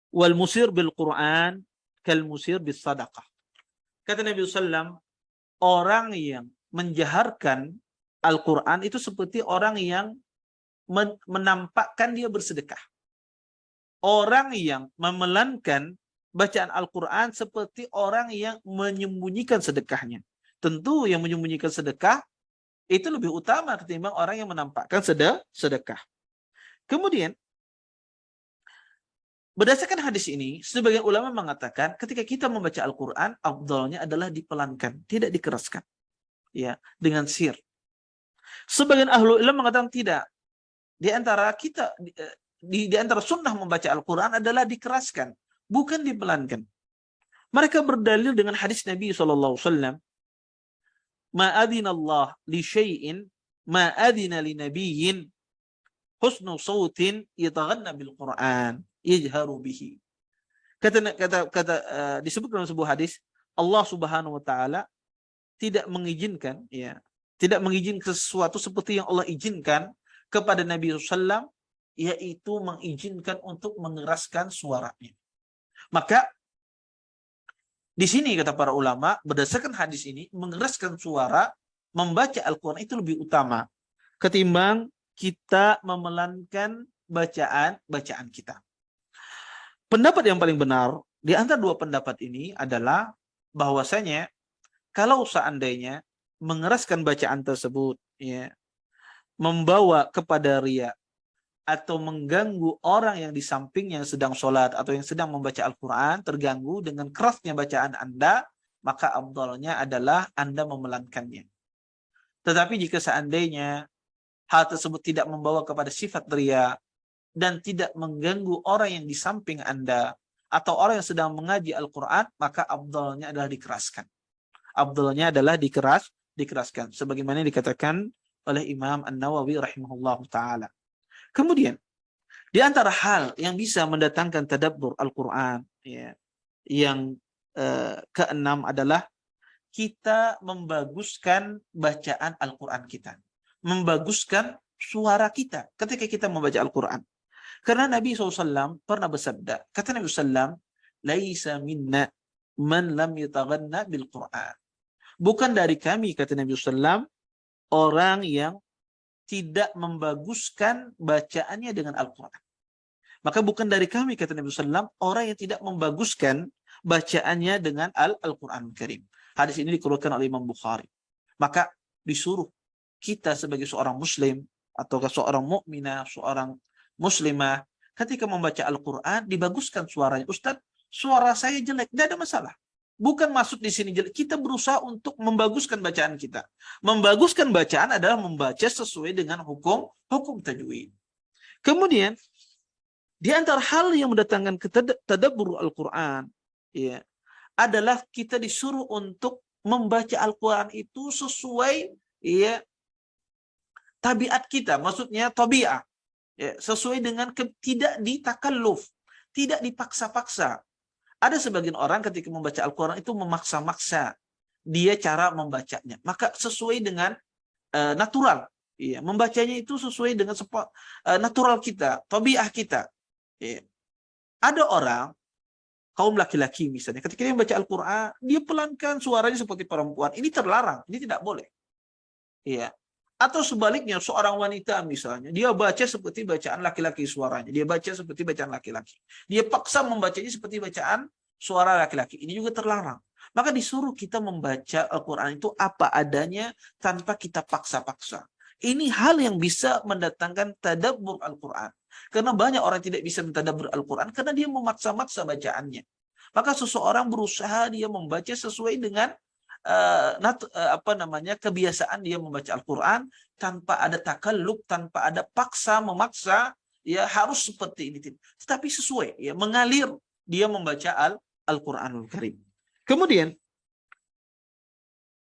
Speaker 2: wal musir bil Quran kal musir bis sadaqah. Kata Nabi SAW, orang yang menjaharkan Al-Quran itu seperti orang yang menampakkan dia bersedekah. Orang yang memelankan bacaan Al-Quran seperti orang yang menyembunyikan sedekahnya. Tentu yang menyembunyikan sedekah itu lebih utama ketimbang orang yang menampakkan sedekah. Kemudian, berdasarkan hadis ini, sebagian ulama mengatakan ketika kita membaca Al-Quran, afdalnya adalah dipelankan, tidak dikeraskan, ya, dengan sir. Sebagian ahlu ilmu mengatakan tidak. Di antara kita, di antara sunnah membaca Al-Quran adalah dikeraskan, bukan dipelankan. Mereka berdalil dengan hadis Nabi SAW, ma'adinallah li syai'in ma'adina li nabiyyin husnu sautin yataghanna bil Qur'an yajharu bihi. Disebut dalam sebuah hadis, Allah Subhanahu wa taala tidak mengizinkan, ya, tidak mengizinkan sesuatu seperti yang Allah izinkan kepada Nabi SAW, yaitu mengizinkan untuk mengeraskan suaranya. Maka di sini kata para ulama, berdasarkan hadis ini, mengeraskan suara membaca Al-Quran itu lebih utama ketimbang kita memelankan bacaan kita. Pendapat yang paling benar di antara dua pendapat ini adalah bahwasanya kalau seandainya mengeraskan bacaan tersebut, ya, membawa kepada riya atau mengganggu orang yang di sampingnya yang sedang sholat atau yang sedang membaca Al-Quran, terganggu dengan kerasnya bacaan Anda, maka afdalnya adalah Anda memelankannya. Tetapi jika seandainya hal tersebut tidak membawa kepada sifat riya dan tidak mengganggu orang yang di samping Anda atau orang yang sedang mengaji Al-Quran, maka afdalnya adalah dikeraskan. Afdalnya adalah dikeraskan. Sebagaimana dikatakan oleh Imam An-Nawawi rahimahullah ta'ala. Kemudian, di antara hal yang bisa mendatangkan tadabbur Al-Quran, ya, yang keenam adalah kita membaguskan bacaan Al-Quran kita. Membaguskan suara kita ketika kita membaca Al-Quran. Karena Nabi SAW pernah bersabda, kata Nabi SAW, laisa minna man lam yataghanna bil Quran. Bukan dari kami, kata Nabi SAW, orang yang tidak membaguskan bacaannya dengan Al-Quran. Maka bukan dari kami, kata Nabi SAW, orang yang tidak membaguskan bacaannya dengan Al-Quran Karim. Hadis ini dikeluarkan oleh Imam Bukhari. Maka disuruh kita sebagai seorang muslim atau seorang mukminah, seorang muslimah, ketika membaca Al-Quran dibaguskan suaranya. Ustaz, suara saya jelek, tidak ada masalah. Bukan maksud di sini jelek. Kita berusaha untuk membaguskan bacaan kita. Membaguskan bacaan adalah membaca sesuai dengan hukum tajwid. Kemudian di antara hal yang mendatangkan tadabbur Al-Quran, ya, adalah kita disuruh untuk membaca Al-Quran itu sesuai, ya, tabiat kita. Maksudnya tabiat, ya, sesuai dengan tidak ditakalluf, tidak dipaksa-paksa. Ada sebagian orang ketika membaca Al-Quran itu memaksa-maksa dia cara membacanya. Maka sesuai dengan natural. Ya, membacanya itu sesuai dengan natural kita, tabiat kita. Ya. Ada orang, kaum laki-laki misalnya, ketika dia membaca Al-Quran, dia pelankan suaranya seperti perempuan. Ini terlarang, ini tidak boleh. Ya. Atau sebaliknya, seorang wanita misalnya, dia baca seperti bacaan laki-laki suaranya. Dia baca seperti bacaan laki-laki. Dia paksa membacanya seperti bacaan suara laki-laki. Ini juga terlarang. Maka disuruh kita membaca Al-Quran itu apa adanya tanpa kita paksa-paksa. Ini hal yang bisa mendatangkan tadabbur Al-Quran. Karena banyak orang tidak bisa mentadabbur Al-Quran karena dia memaksa-maksa bacaannya. Maka seseorang berusaha dia membaca sesuai dengan kebiasaan dia membaca Al-Quran tanpa ada takalluf, tanpa ada memaksa, ya harus seperti ini. Tetapi sesuai, ya, mengalir dia membaca Al-Quranul Karim. Kemudian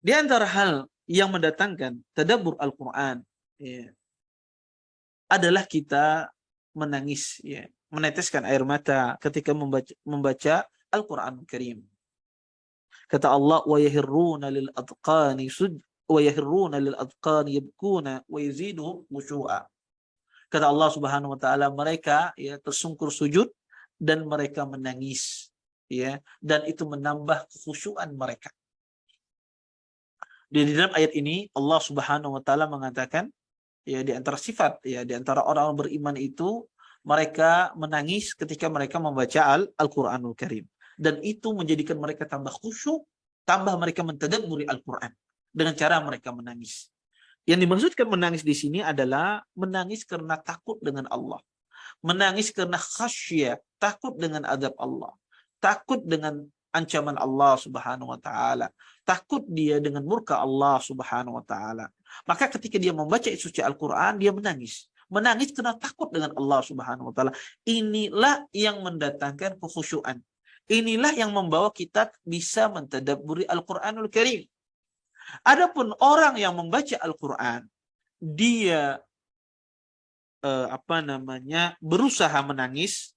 Speaker 2: di antara hal yang mendatangkan tadabbur Al-Quran, ya, adalah kita menangis, ya, meneteskan air mata ketika membaca Al-Quranul Karim. Kata Allah, wa yahruna lil adqani yabkuna wa yaziduhum khushu'a. Kata Allah Subhanahu wa taala, mereka, ya, tersungkur sujud dan mereka menangis, ya, dan itu menambah kekhusyuan mereka. Di dalam ayat ini Allah Subhanahu wa taala mengatakan ya di antara sifat ya di antara orang beriman itu mereka menangis ketika mereka membaca Al-Qur'anul Karim dan itu menjadikan mereka tambah khusyuk, tambah mereka mentadabburi Al-Qur'an dengan cara mereka menangis. Yang dimaksudkan menangis di sini adalah menangis karena takut dengan Allah. Menangis karena khasyah, takut dengan azab Allah. Takut dengan ancaman Allah Subhanahu wa taala. Takut dia dengan murka Allah Subhanahu wa taala. Maka ketika dia membaca suci Al-Qur'an, dia menangis. Menangis karena takut dengan Allah Subhanahu wa taala. Inilah yang mendatangkan kekhusyuan. Inilah yang membawa kita bisa mentadabburi Al-Qur'anul Karim. Adapun orang yang membaca Al-Qur'an, dia berusaha menangis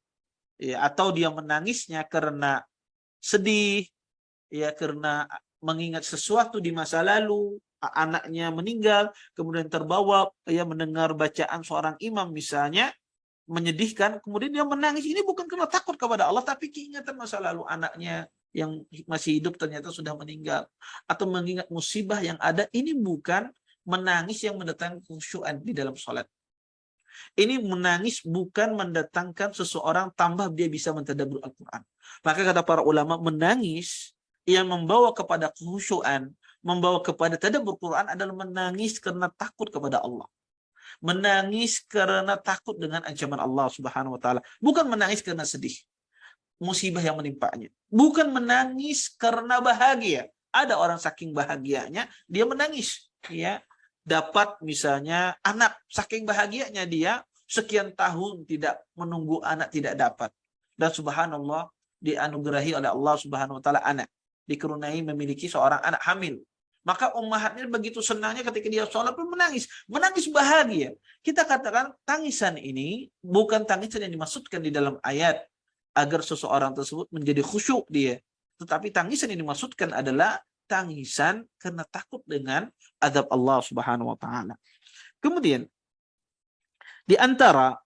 Speaker 2: ya, atau dia menangisnya karena sedih ya, karena mengingat sesuatu di masa lalu, anaknya meninggal, kemudian terbawa ya mendengar bacaan seorang imam misalnya menyedihkan, kemudian dia menangis. Ini bukan karena takut kepada Allah, tapi keingatan masa lalu anaknya yang masih hidup ternyata sudah meninggal, atau mengingat musibah yang ada. Ini bukan menangis yang mendatangkan khusyuan di dalam sholat. Ini menangis bukan mendatangkan seseorang tambah dia bisa mentadabbur Al-Quran. Maka kata para ulama, menangis yang membawa kepada khusyuan, membawa kepada tadabbur Quran adalah menangis karena takut kepada Allah. Menangis karena takut dengan ancaman Allah Subhanahu wa taala. Bukan menangis karena sedih musibah yang menimpanya. Bukan menangis karena bahagia. Ada orang saking bahagianya dia menangis, ya. Dapat misalnya anak, saking bahagianya dia sekian tahun tidak menunggu anak tidak dapat. Dan subhanallah dianugerahi oleh Allah Subhanahu wa taala anak, dikerunai memiliki seorang anak hamil. Maka ummahatnya begitu senangnya ketika dia sholat pun menangis. Menangis bahagia. Kita katakan tangisan ini bukan tangisan yang dimaksudkan di dalam ayat agar seseorang tersebut menjadi khusyuk dia. Tetapi tangisan yang dimaksudkan adalah tangisan karena takut dengan azab Allah Subhanahu wa taala. Kemudian di antara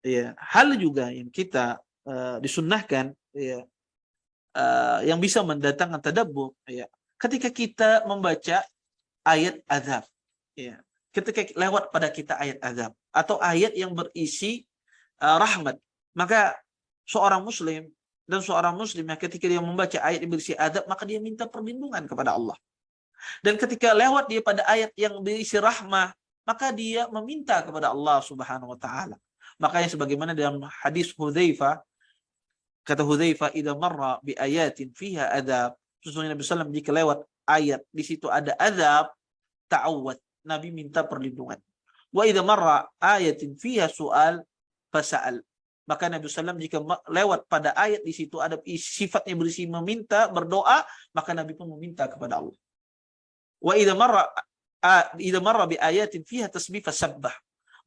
Speaker 2: ya, hal juga yang kita disunnahkan ya, yang bisa mendatangkan tadabbur ya, ketika kita membaca ayat azab ya, ketika lewat pada kita ayat azab atau ayat yang berisi rahmat, maka seorang muslim dan seorang muslimah ketika dia membaca ayat yang berisi azab, maka dia minta perlindungan kepada Allah. Dan ketika lewat dia pada ayat yang berisi rahmah, maka dia meminta kepada Allah Subhanahu wa taala. Makanya sebagaimana dalam hadis Hudzaifah, kata Hudzaifah, "Idza marra bi ayatin fiha adzab", sesungguhnya Nabi sallallahu alaihi wasallam jika lewat ayat di situ ada azab, ta'awwad, Nabi minta perlindungan. Wa idza marra ayatin fiha su'al fasa'al. Maka Nabi sallallahu alaihi wasallam jika lewat pada ayat di situ ada sifatnya berisi meminta, berdoa, maka Nabi pun meminta kepada Allah. Wa idza marra bi ayatin fiha tasbih fasabbah.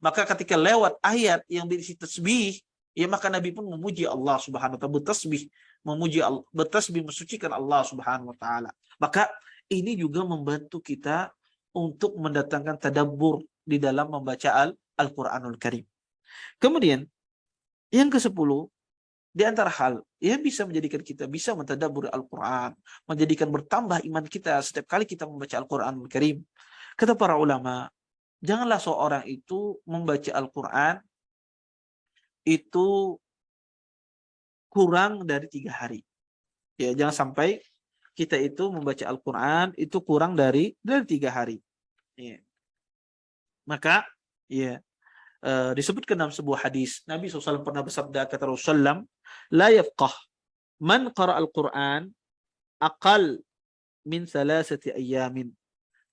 Speaker 2: Maka ketika lewat ayat yang berisi tasbih, ya maka Nabi pun memuji Allah Subhanahu wa taala, bertasbih, memuji Allah, bertasbih mensucikan Allah Subhanahu wa taala. Maka ini juga membantu kita untuk mendatangkan tadabbur di dalam membaca Al-Qur'anul Karim. Kemudian yang ke-10, di antara hal yang bisa menjadikan kita bisa mentadabbur Al-Qur'an, menjadikan bertambah iman kita setiap kali kita membaca Al-Qur'anul Karim. Kata para ulama, janganlah seorang itu membaca Al-Qur'an itu kurang dari 3 hari. Ya, jangan sampai kita itu membaca Al-Quran itu kurang dari 3 hari. Ya. Maka ya disebutkan dalam sebuah hadis, Nabi SAW pernah bersabda, kata Rasulullah, la yafqah man qara al-Quran aqal min 3 ayamin.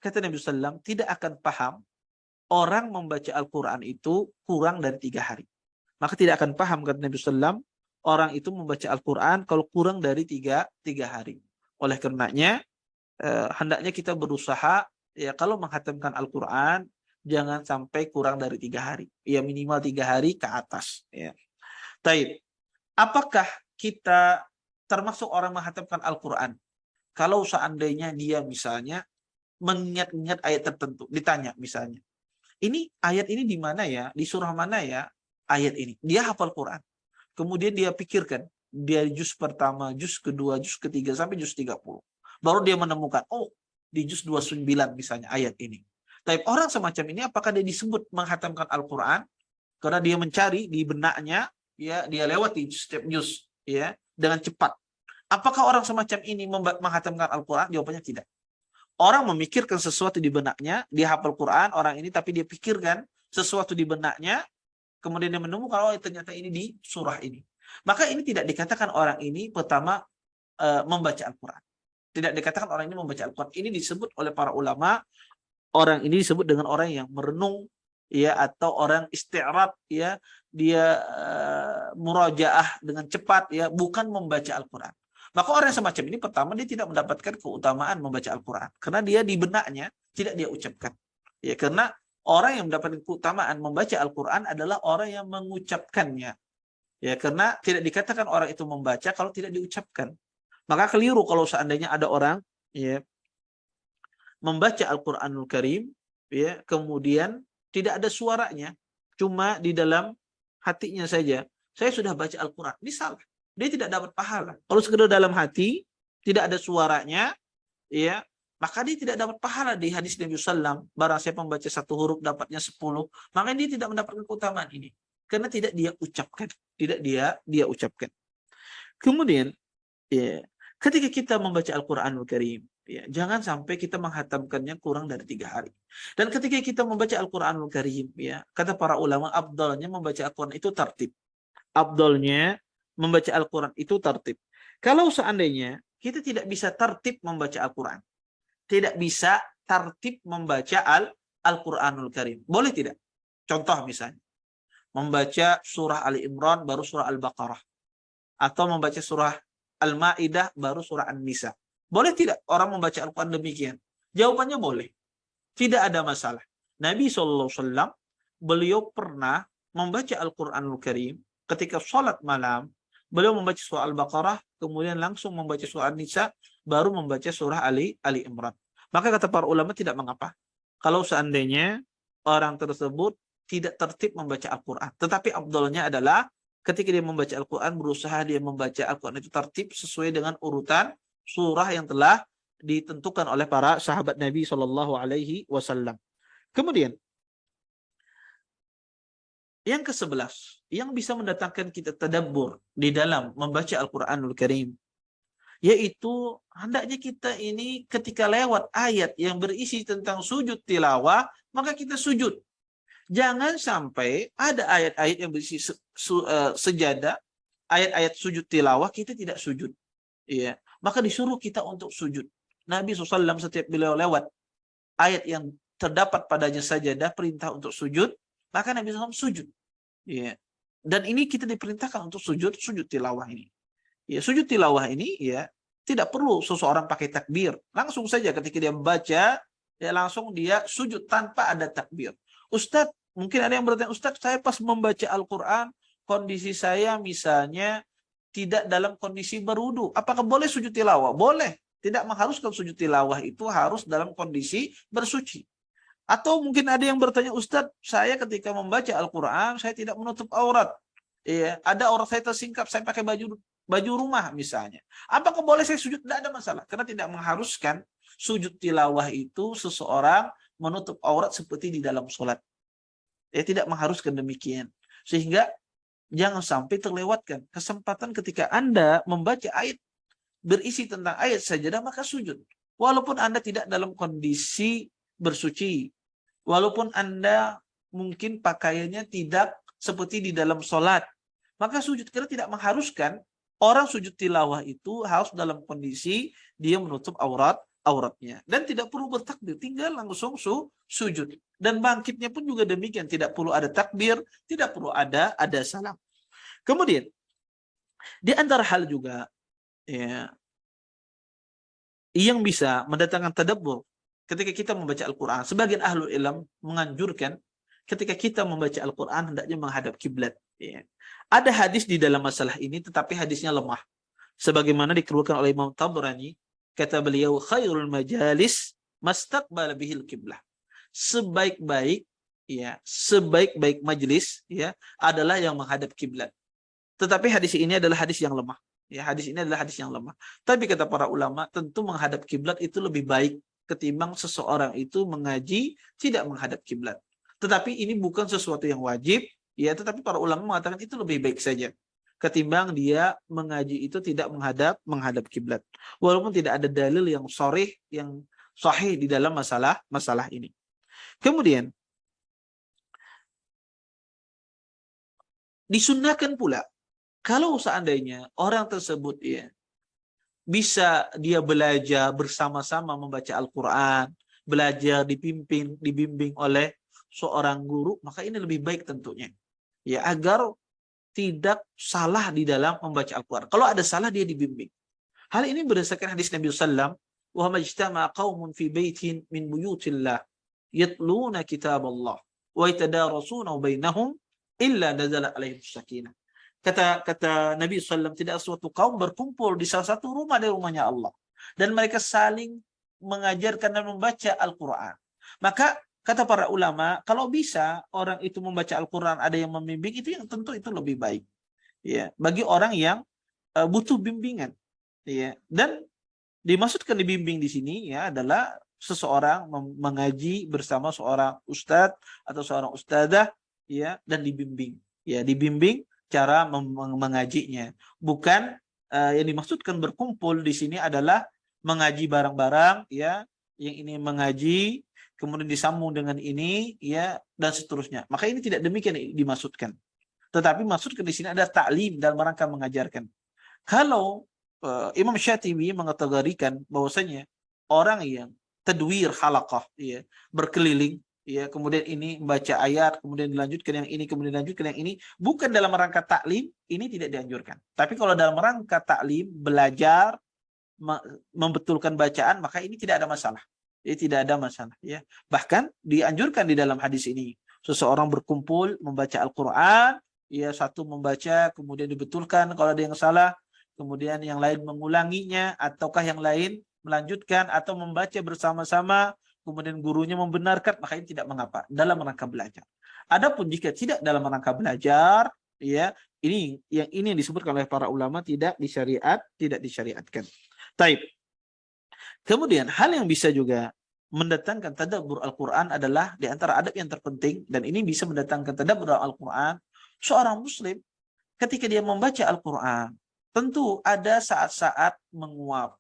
Speaker 2: Kata Nabi SAW, tidak akan paham orang membaca Al-Quran itu kurang dari 3 hari. Maka tidak akan paham, kata Nabi SAW, orang itu membaca Al-Quran kalau kurang dari 3 hari. Oleh karenanya, hendaknya kita berusaha, ya kalau menghatamkan Al-Quran, jangan sampai kurang dari 3 hari. Ya minimal 3 hari ke atas. Ya. Taib. Apakah kita termasuk orang menghatamkan Al-Quran? Kalau seandainya dia misalnya mengingat-ingat ayat tertentu, ditanya misalnya, ini ayat ini di mana ya? Di surah mana ya? Ayat ini. Dia hafal Quran. Kemudian dia pikirkan. Dia juz pertama, juz kedua, juz ketiga, sampai juz 30. Baru dia menemukan, oh di juz 29 misalnya ayat ini. Tapi orang semacam ini apakah dia disebut menghatamkan Al-Quran? Karena dia mencari di benaknya, ya, dia lewati setiap juz, ya, dengan cepat. Apakah orang semacam ini menghatamkan Al-Quran? Jawabannya tidak. Orang memikirkan sesuatu di benaknya, dia hafal Quran, orang ini, tapi dia pikirkan sesuatu di benaknya, kemudian dia menemukan, oh ternyata ini di surah ini. Maka ini tidak dikatakan orang ini pertama membaca Al-Quran. Tidak dikatakan orang ini membaca Al-Quran. Ini disebut oleh para ulama, orang ini disebut dengan orang yang merenung, ya, atau orang isti'rad, ya, dia murajaah dengan cepat, ya, bukan membaca Al-Quran. Maka orang yang semacam ini pertama dia tidak mendapatkan keutamaan membaca Al-Quran karena dia di benaknya tidak dia ucapkan. Ya, karena orang yang mendapatkan keutamaan membaca Al-Quran adalah orang yang mengucapkannya. Ya, karena tidak dikatakan orang itu membaca kalau tidak diucapkan. Maka keliru kalau seandainya ada orang, ya, membaca Al-Quranul Karim, ya, kemudian tidak ada suaranya, cuma di dalam hatinya saja. Saya sudah baca Al-Quran. Ini salah. Dia tidak dapat pahala. Kalau sekedar dalam hati, tidak ada suaranya, ya, maka dia tidak dapat pahala. Di hadis Nabi SAW, barang siapa membaca satu huruf dapatnya 10, maka dia tidak mendapatkan keutamaan ini. Karena tidak dia ucapkan. Tidak dia ucapkan. Kemudian, ya, ketika kita membaca Al-Quranul Karim, ya, jangan sampai kita menghatamkannya kurang dari 3 hari. Dan ketika kita membaca Al-Quranul Karim, ya, kata para ulama, afdalnya membaca Al-Quran itu tertib. Afdalnya membaca Al-Quran itu tertib. Kalau seandainya kita tidak bisa tertib membaca Al-Quran, tidak bisa tertib membaca Al-Quranul Karim, boleh tidak? Contoh misalnya, membaca surah Ali Imran baru surah Al-Baqarah, atau membaca surah Al-Ma'idah baru surah An-Nisa. Boleh tidak orang membaca Al-Quran demikian? Jawabannya boleh. Tidak ada masalah. Nabi SAW, beliau pernah membaca Al-Quranul Karim ketika sholat malam. Beliau membaca surah Al-Baqarah, kemudian langsung membaca surah An-Nisa, baru membaca surah Ali Imran. Maka kata para ulama tidak mengapa kalau seandainya orang tersebut tidak tertib membaca Al-Quran. Tetapi afdalnya adalah ketika dia membaca Al-Quran, berusaha dia membaca Al-Quran itu tertib sesuai dengan urutan surah yang telah ditentukan oleh para sahabat Nabi SAW. Kemudian, yang ke-11, yang bisa mendatangkan kita tadabbur di dalam membaca Al-Quranul Karim, yaitu hendaknya kita ini ketika lewat ayat yang berisi tentang sujud tilawah, maka kita sujud. Jangan sampai ada ayat-ayat yang berisi sejadah, ayat-ayat sujud tilawah, kita tidak sujud. Ya, maka disuruh kita untuk sujud. Nabi SAW setiap beliau lewat ayat yang terdapat padanya sajadah, perintah untuk sujud, maka Nabi SAW sujud. Ya. Dan ini kita diperintahkan untuk sujud tilawah ini. Ya, sujud tilawah ini, ya, tidak perlu seseorang pakai takbir. Langsung saja ketika dia membaca, ya, langsung dia sujud tanpa ada takbir. Ustadz, mungkin ada yang bertanya, Ustadz, saya pas membaca Al-Quran, kondisi saya misalnya tidak dalam kondisi berwudu. Apakah boleh sujud tilawah? Boleh. Tidak mengharuskan sujud tilawah itu harus dalam kondisi bersuci. Atau mungkin ada yang bertanya, Ustadz, saya ketika membaca Al-Quran, saya tidak menutup aurat. Ya, ada aurat saya tersingkap, saya pakai baju rumah misalnya. Apakah boleh saya sujud? Tidak ada masalah. Karena tidak mengharuskan sujud tilawah itu seseorang menutup aurat seperti di dalam sholat. Ya, tidak mengharuskan demikian. Sehingga jangan sampai terlewatkan kesempatan ketika Anda membaca ayat berisi tentang ayat sajadah, maka sujud. Walaupun Anda tidak dalam kondisi bersuci. Walaupun Anda mungkin pakaiannya tidak seperti di dalam sholat, maka sujud. Karena tidak mengharuskan orang sujud tilawah itu harus dalam kondisi dia menutup auratnya. Dan tidak perlu bertakbir, tinggal langsung sujud. Dan bangkitnya pun juga demikian, tidak perlu ada takbir, tidak perlu ada salam. Kemudian, di antara hal juga, ya, yang bisa mendatangkan tadabbur ketika kita membaca Al-Quran, sebagian ahlul ilm menganjurkan ketika kita membaca Al-Quran hendaknya menghadap kiblat. Ya. Ada hadis di dalam masalah ini, tetapi hadisnya lemah. Sebagaimana dikeluarkan oleh Imam Tabrani, kata beliau, khairul majalis mastaqbala bihil kiblah. Sebaik-baik majelis, ya, adalah yang menghadap kiblat. Tetapi hadis ini adalah hadis yang lemah. Ya, hadis ini adalah hadis yang lemah. Tapi kata para ulama, tentu menghadap kiblat itu lebih baik ketimbang seseorang itu mengaji tidak menghadap kiblat. Tetapi ini bukan sesuatu yang wajib, ya, tetapi para ulama mengatakan itu lebih baik saja ketimbang dia mengaji itu tidak menghadap kiblat. Walaupun tidak ada dalil yang sharih, yang sahih di dalam masalah ini. Kemudian disunnahkan pula kalau seandainya orang tersebut ya bisa dia belajar bersama-sama membaca Al-Qur'an, belajar dibimbing oleh seorang guru, maka ini lebih baik tentunya. Ya, agar tidak salah di dalam membaca Al-Quran. Kalau ada salah, dia dibimbing. Hal ini berdasarkan hadis Nabi SAW, wa majtama qaumun fi baitin min buyutillah yatluna kitab Allah wa yatadarasuna bainahum illa nazala alaihim sakinah. Kata Nabi SAW, tidak suatu kaum berkumpul di salah satu rumah dari rumahnya Allah dan mereka saling mengajarkan dan membaca Al-Quran. Maka kata para ulama, kalau bisa orang itu membaca Al-Quran, ada yang membimbing, itu yang tentu itu lebih baik. Ya, bagi orang yang butuh bimbingan. Ya, dan dimaksudkan dibimbing di sini ya adalah seseorang mengaji bersama seorang ustadz atau seorang ustadzah, ya, dan dibimbing. Ya, dibimbing cara mengajinya. Bukan yang dimaksudkan berkumpul di sini adalah mengaji bareng-bareng, ya, yang ini mengaji kemudian disambung dengan ini, ya, dan seterusnya. Maka ini tidak demikian dimaksudkan. Tetapi maksudkan di sini ada ta'lim dalam rangka mengajarkan. Kalau Imam Syatibi mengkategorikan bahwasanya orang yang tadwir halaqah, ya, berkeliling, ya, kemudian ini membaca ayat, kemudian dilanjutkan yang ini, kemudian dilanjutkan yang ini, bukan dalam rangka ta'lim, ini tidak dianjurkan. Tapi kalau dalam rangka ta'lim, belajar, membetulkan bacaan, maka ini tidak ada masalah. Tidak ada masalah, ya. Bahkan dianjurkan di dalam hadis ini seseorang berkumpul membaca Al-Qur'an, ya, satu membaca kemudian dibetulkan kalau ada yang salah, kemudian yang lain mengulanginya, ataukah yang lain melanjutkan atau membaca bersama-sama, kemudian gurunya membenarkan, maka ini tidak mengapa dalam rangka belajar. Adapun jika tidak dalam rangka belajar, ya, ini yang disebutkan oleh para ulama tidak disyariatkan. Taib. Kemudian hal yang bisa juga mendatangkan tadabbur Al-Quran adalah di antara adab yang terpenting, dan ini bisa mendatangkan tadabbur Al-Quran, seorang muslim ketika dia membaca Al-Quran, tentu ada saat-saat menguap,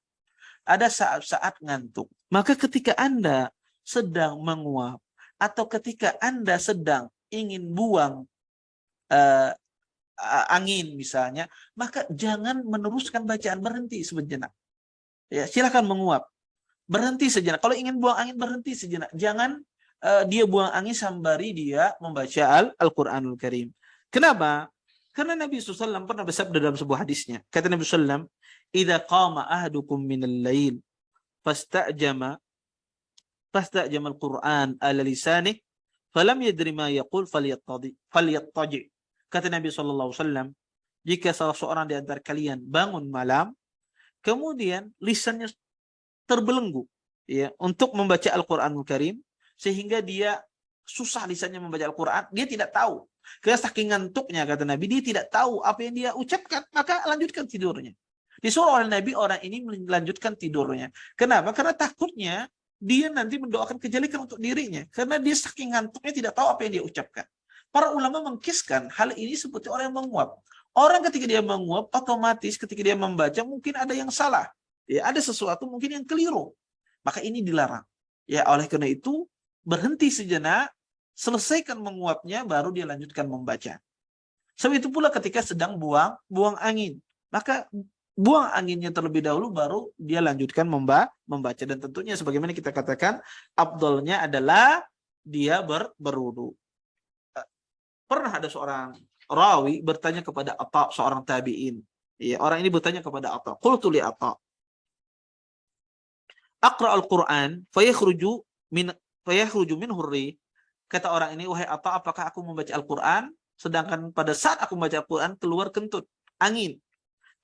Speaker 2: ada saat-saat ngantuk. Maka ketika Anda sedang menguap, atau ketika Anda sedang ingin buang angin misalnya, maka jangan meneruskan bacaan, berhenti sejenak. Ya, silakan menguap. Berhenti sejenak. Kalau ingin buang angin, berhenti sejenak. Jangan dia buang angin sembari dia membaca Al-Quranul Karim. Kenapa? Karena Nabi SAW pernah bersabda dalam sebuah hadisnya. Kata Nabi SAW, "Idza qama ahadukum minal lail fasta'jama al-Quran ala lisanih falam yadri ma yaqul falyattaji." Kata Nabi SAW, jika salah seorang di antara kalian bangun malam, kemudian lisannya terbelenggu, ya, untuk membaca Al-Quranul Karim, sehingga dia susah lisannya membaca Al-Quran, dia tidak tahu. Karena saking ngantuknya, kata Nabi, dia tidak tahu apa yang dia ucapkan, maka lanjutkan tidurnya. Disuruh oleh Nabi orang ini melanjutkan tidurnya. Kenapa? Karena takutnya dia nanti mendoakan kejelekan untuk dirinya. Karena dia saking ngantuknya tidak tahu apa yang dia ucapkan. Para ulama mengkiskan hal ini seperti orang yang menguap. Orang ketika dia menguap, otomatis ketika dia membaca mungkin ada yang salah. Ya, ada sesuatu mungkin yang keliru. Maka ini dilarang. Ya, oleh karena itu berhenti sejenak, selesaikan menguapnya, baru dia lanjutkan membaca. Sebab itu pula ketika sedang buang angin, maka buang anginnya terlebih dahulu, baru dia lanjutkan membaca. Dan tentunya sebagaimana kita katakan, afdalnya adalah dia berwudu. Pernah ada seorang rawi bertanya kepada Atha, seorang tabi'in. Ya, orang ini bertanya kepada Atha, qultu li Atha, aqra al-Quran fayakhruju minhu ar-rih. Kata orang ini, wahai Atha, apakah aku membaca Al-Quran sedangkan pada saat aku membaca Al-Quran keluar kentut angin?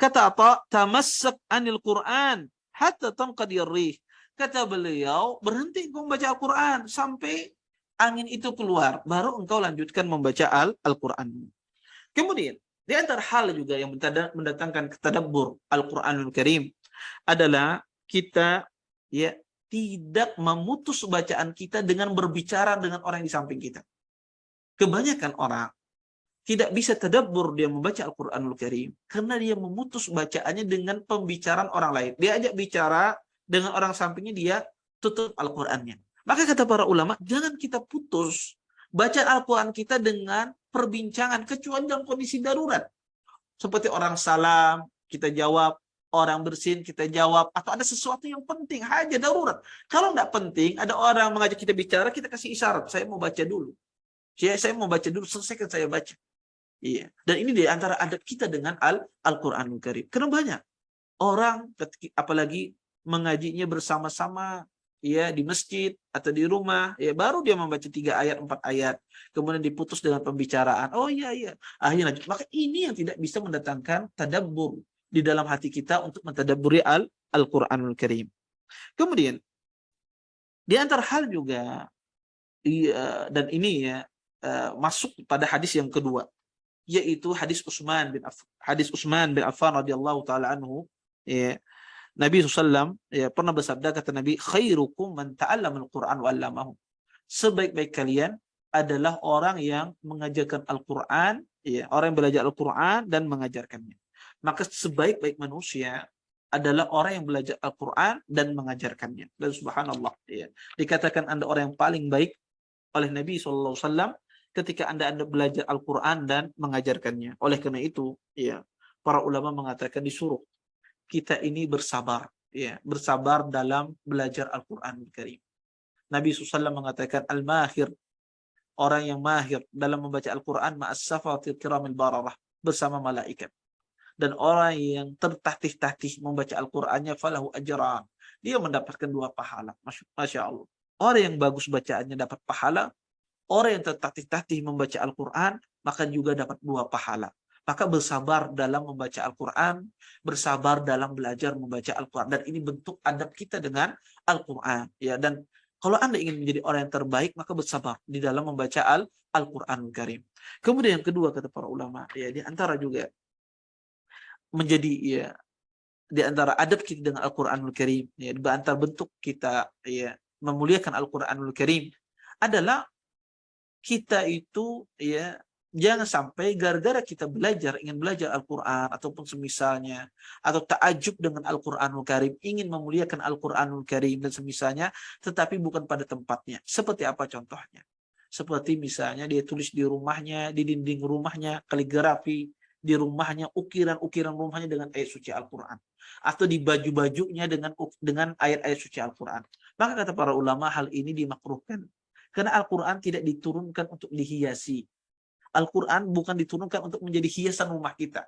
Speaker 2: Kata Atha, tamassak anil Quran hatta tanqadi ar-rih. Kata beliau, berhenti engkau membaca Al-Quran sampai angin itu keluar, baru engkau lanjutkan membaca Al-Quran. Kemudian di antara hal juga yang mendatangkan tadabbur Al-Quranul Karim adalah kita, ya, tidak memutus bacaan kita dengan berbicara dengan orang yang di samping kita. Kebanyakan orang tidak bisa tadabbur dia membaca Al-Quranul Karim karena dia memutus bacaannya dengan pembicaraan orang lain. Dia ajak bicara dengan orang sampingnya, dia tutup Al-Qurannya. Maka kata para ulama, jangan kita putus bacaan Al-Quran kita dengan perbincangan kecuali dalam kondisi darurat. Seperti orang salam, kita jawab, orang bersin, kita jawab, atau ada sesuatu yang penting, hajat darurat. Kalau tidak penting, ada orang mengajak kita bicara, kita kasih isyarat, saya mau baca dulu. Saya mau baca dulu, selesaikan saya baca. Iya. Dan ini di antara adab kita dengan Al-Quranul Karim. Karena banyak orang, apalagi mengajinya bersama-sama, ya di masjid atau di rumah, ya baru dia membaca 3 ayat, 4 ayat, kemudian diputus dengan pembicaraan. Oh iya, akhirnya lanjut. Maka ini yang tidak bisa mendatangkan tadabbur di dalam hati kita untuk mentadabburi Al-Quranul Karim. Kemudian di antara hal juga, dan ini ya masuk pada hadis yang kedua, yaitu hadis Utsman bin Affan radhiyallahu taala anhu. Ya, Nabi SAW ya, pernah bersabda, kata Nabi, khairukum man ta'allama al-Quran wa 'allamahu. Sebaik-baik kalian adalah orang yang mengajarkan Al-Quran, ya, orang yang belajar Al-Quran dan mengajarkannya. Maka sebaik-baik manusia adalah orang yang belajar Al-Quran dan mengajarkannya. Dan subhanallah, ya, dikatakan Anda orang yang paling baik oleh Nabi SAW ketika Anda belajar Al-Quran dan mengajarkannya. Oleh karena itu, ya, para ulama mengatakan disuruh kita ini bersabar, ya, bersabar dalam belajar Al-Quran Karim. Nabi SAW mengatakan, al-mahir, orang yang mahir dalam membaca Al-Quran, ma'as-safatil kiramil bararah, bersama malaikat. Dan orang yang tertatih-tatih membaca Al-Qurannya, falahu ajran, dia mendapatkan 2 pahala. Masya Allah. Orang yang bagus bacaannya dapat pahala, orang yang tertatih-tatih membaca Al-Quran, maka juga dapat 2 pahala. Maka bersabar dalam membaca Al-Quran, bersabar dalam belajar membaca Al-Quran. Dan ini bentuk adab kita dengan Al-Quran. Ya, dan kalau Anda ingin menjadi orang yang terbaik, maka bersabar di dalam membaca Al-Quranul Karim. Kemudian yang kedua, kata para ulama, ya, di antara juga menjadi, ya, di antara adab kita dengan Al-Quranul Karim, ya, di antara bentuk kita, ya, memuliakan Al-Quranul Karim adalah kita itu, ya, jangan sampai gara-gara kita ingin belajar Al-Quran ataupun semisalnya, atau ta'ajub dengan Al-Quranul Karim, ingin memuliakan Al-Quranul Karim dan semisalnya, tetapi bukan pada tempatnya. Seperti apa contohnya? Seperti misalnya dia tulis di rumahnya, di dinding rumahnya, kaligrafi di rumahnya, ukiran-ukiran rumahnya dengan ayat suci Al-Quran, atau di baju-bajunya dengan ayat-ayat suci Al-Quran. Maka kata para ulama, hal ini dimakruhkan. Karena Al-Quran tidak diturunkan untuk dihiasi. Al-Quran bukan diturunkan untuk menjadi hiasan rumah kita.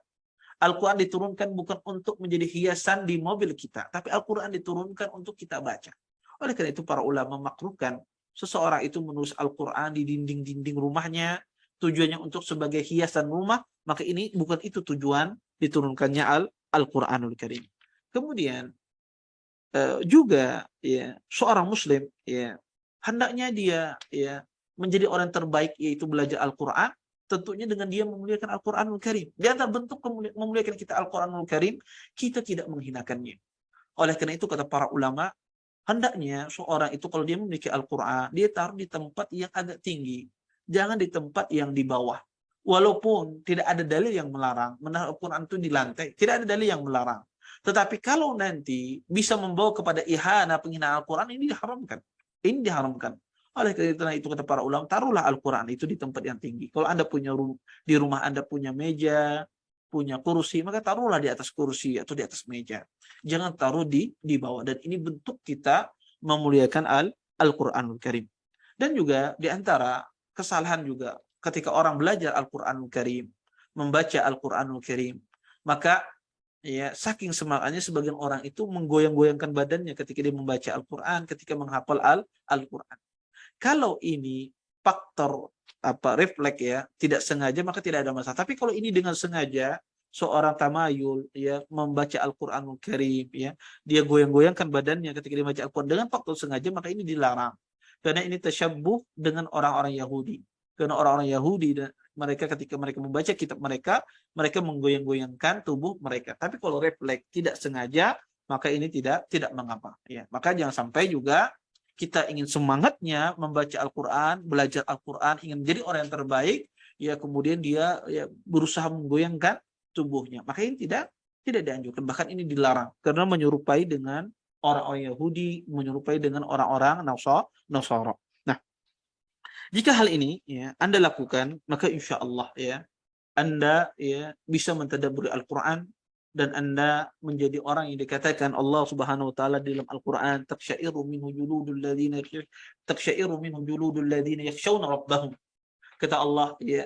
Speaker 2: Al-Quran diturunkan bukan untuk menjadi hiasan di mobil kita. Tapi Al-Quran diturunkan untuk kita baca. Oleh karena itu para ulama memakruhkan seseorang itu menulis Al-Quran di dinding-dinding rumahnya, tujuannya untuk sebagai hiasan rumah, maka ini bukan itu tujuan diturunkannya Al-Quranul Karim. Kemudian juga, ya, seorang muslim, ya, hendaknya dia, ya, menjadi orang terbaik, yaitu belajar Al-Quran, tentunya dengan dia memuliakan Al-Quranul Karim. Di antara bentuk memuliakan kita Al-Quranul Karim, kita tidak menghinakannya. Oleh karena itu kata para ulama, hendaknya seorang itu kalau dia memiliki Al-Quran, dia taruh di tempat yang agak tinggi, jangan di tempat yang di bawah. Walaupun tidak ada dalil yang melarang menaruh Al-Quran itu di lantai, tidak ada dalil yang melarang. Tetapi kalau nanti bisa membawa kepada ihana, penghinaan Al-Quran, ini diharamkan. Ini diharamkan. Oleh karena itu kata para ulama, taruhlah Al-Quran itu di tempat yang tinggi. Kalau Anda punya di rumah Anda punya meja, punya kursi, maka taruhlah di atas kursi atau di atas meja. Jangan taruh di bawah. Dan ini bentuk kita memuliakan Al-Quranul Karim. Dan juga di antara kesalahan juga ketika orang belajar Al-Quranul Karim, membaca Al-Quranul Karim, maka, ya, saking semangatnya sebagian orang itu menggoyang-goyangkan badannya ketika dia membaca Al-Quran, ketika menghafal Al-Quran. Kalau ini faktor refleks, ya, tidak sengaja, maka tidak ada masalah. Tapi kalau ini dengan sengaja, seorang tamayul, ya, membaca Al-Quranul Karim, ya, dia goyang-goyangkan badannya ketika dia membaca Al-Quran dengan faktor sengaja, maka ini dilarang. Karena ini tasyabbuh dengan orang-orang Yahudi. Karena orang-orang Yahudi, mereka ketika mereka membaca kitab mereka, mereka menggoyang-goyangkan tubuh mereka. Tapi kalau refleks tidak sengaja, maka ini tidak mengapa. Ya, maka jangan sampai juga kita ingin semangatnya membaca Al-Quran, belajar Al-Quran, ingin menjadi orang yang terbaik, ya kemudian dia ya berusaha menggoyangkan tubuhnya. Maka ini tidak dianjurkan, bahkan ini dilarang karena menyerupai dengan orang-orang Yahudi, menyerupai dengan orang-orang Nasara. Nah, jika hal ini ya Anda lakukan, maka insya Allah ya Anda ya bisa mentadabburi Al-Quran dan Anda menjadi orang yang dikatakan Allah Subhanahu wa taala di dalam Al-Quran, taqsya'iru minhu juludul ladzina yakhshawna rabbahum. Kata Allah ya,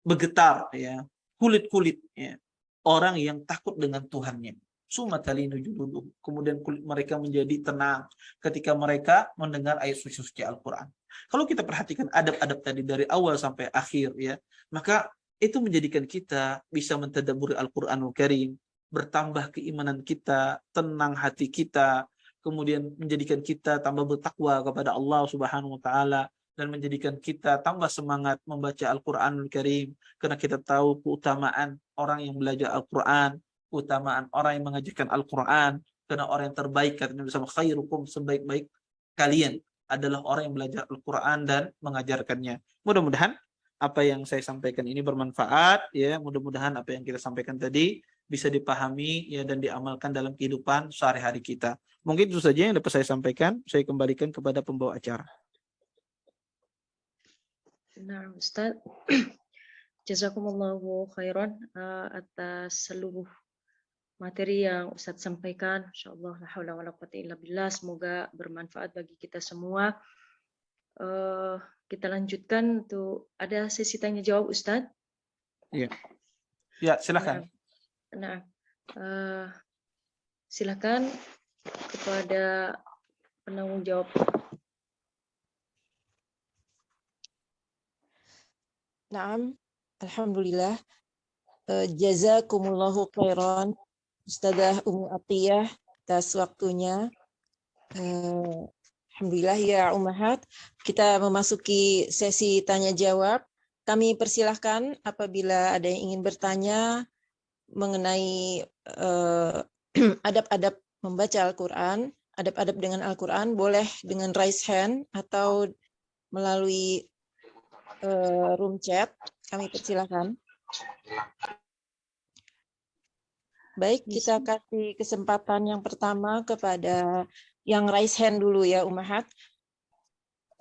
Speaker 2: bergetar ya kulit-kulit ya orang yang takut dengan Tuhannya. Sumatalinu juluduhum. Kemudian kulit mereka menjadi tenang ketika mereka mendengar ayat suci Al-Quran. Kalau kita perhatikan adab-adab tadi dari awal sampai akhir ya, maka itu menjadikan kita bisa mentadabburi Al-Quranul Karim, bertambah keimanan kita, tenang hati kita, kemudian menjadikan kita tambah bertakwa kepada Allah Subhanahu wa taala, dan menjadikan kita tambah semangat membaca Al-Quranul Karim karena kita tahu keutamaan orang yang belajar Al-Quran, keutamaan orang yang mengajarkan Al-Quran, karena orang yang terbaik kata Nabi SAW, khairukum, sebaik-baik kalian adalah orang yang belajar Al-Quran dan mengajarkannya. Mudah-mudahan apa yang saya sampaikan ini bermanfaat ya, mudah-mudahan apa yang kita sampaikan tadi bisa dipahami ya dan diamalkan dalam kehidupan sehari-hari kita. Mungkin itu saja yang dapat saya sampaikan. Saya kembalikan kepada pembawa acara.
Speaker 1: Nah, Ustaz, jazakumullahu khairan atas seluruh materi yang Ustaz sampaikan. Insyaallah la haula wala quwata illa billah. Semoga bermanfaat bagi kita semua. Kita lanjutkan untuk ada sesi tanya jawab Ustaz.
Speaker 2: Iya. Ya, silakan.
Speaker 1: Nah, silakan kepada penanggung jawab.
Speaker 3: Naam, alhamdulillah. Jazakumullahu khairan Ustazah Umi Atiyah atas waktunya. Alhamdulillah ya Ummahat. Kita memasuki sesi tanya jawab. Kami persilahkan apabila ada yang ingin bertanya mengenai adab-adab membaca Al-Quran, adab-adab dengan Al-Quran, boleh dengan raise hand atau melalui room chat. Kami persilahkan. Baik, kita kasih kesempatan yang pertama kepada yang raise hand dulu ya, Ummahat.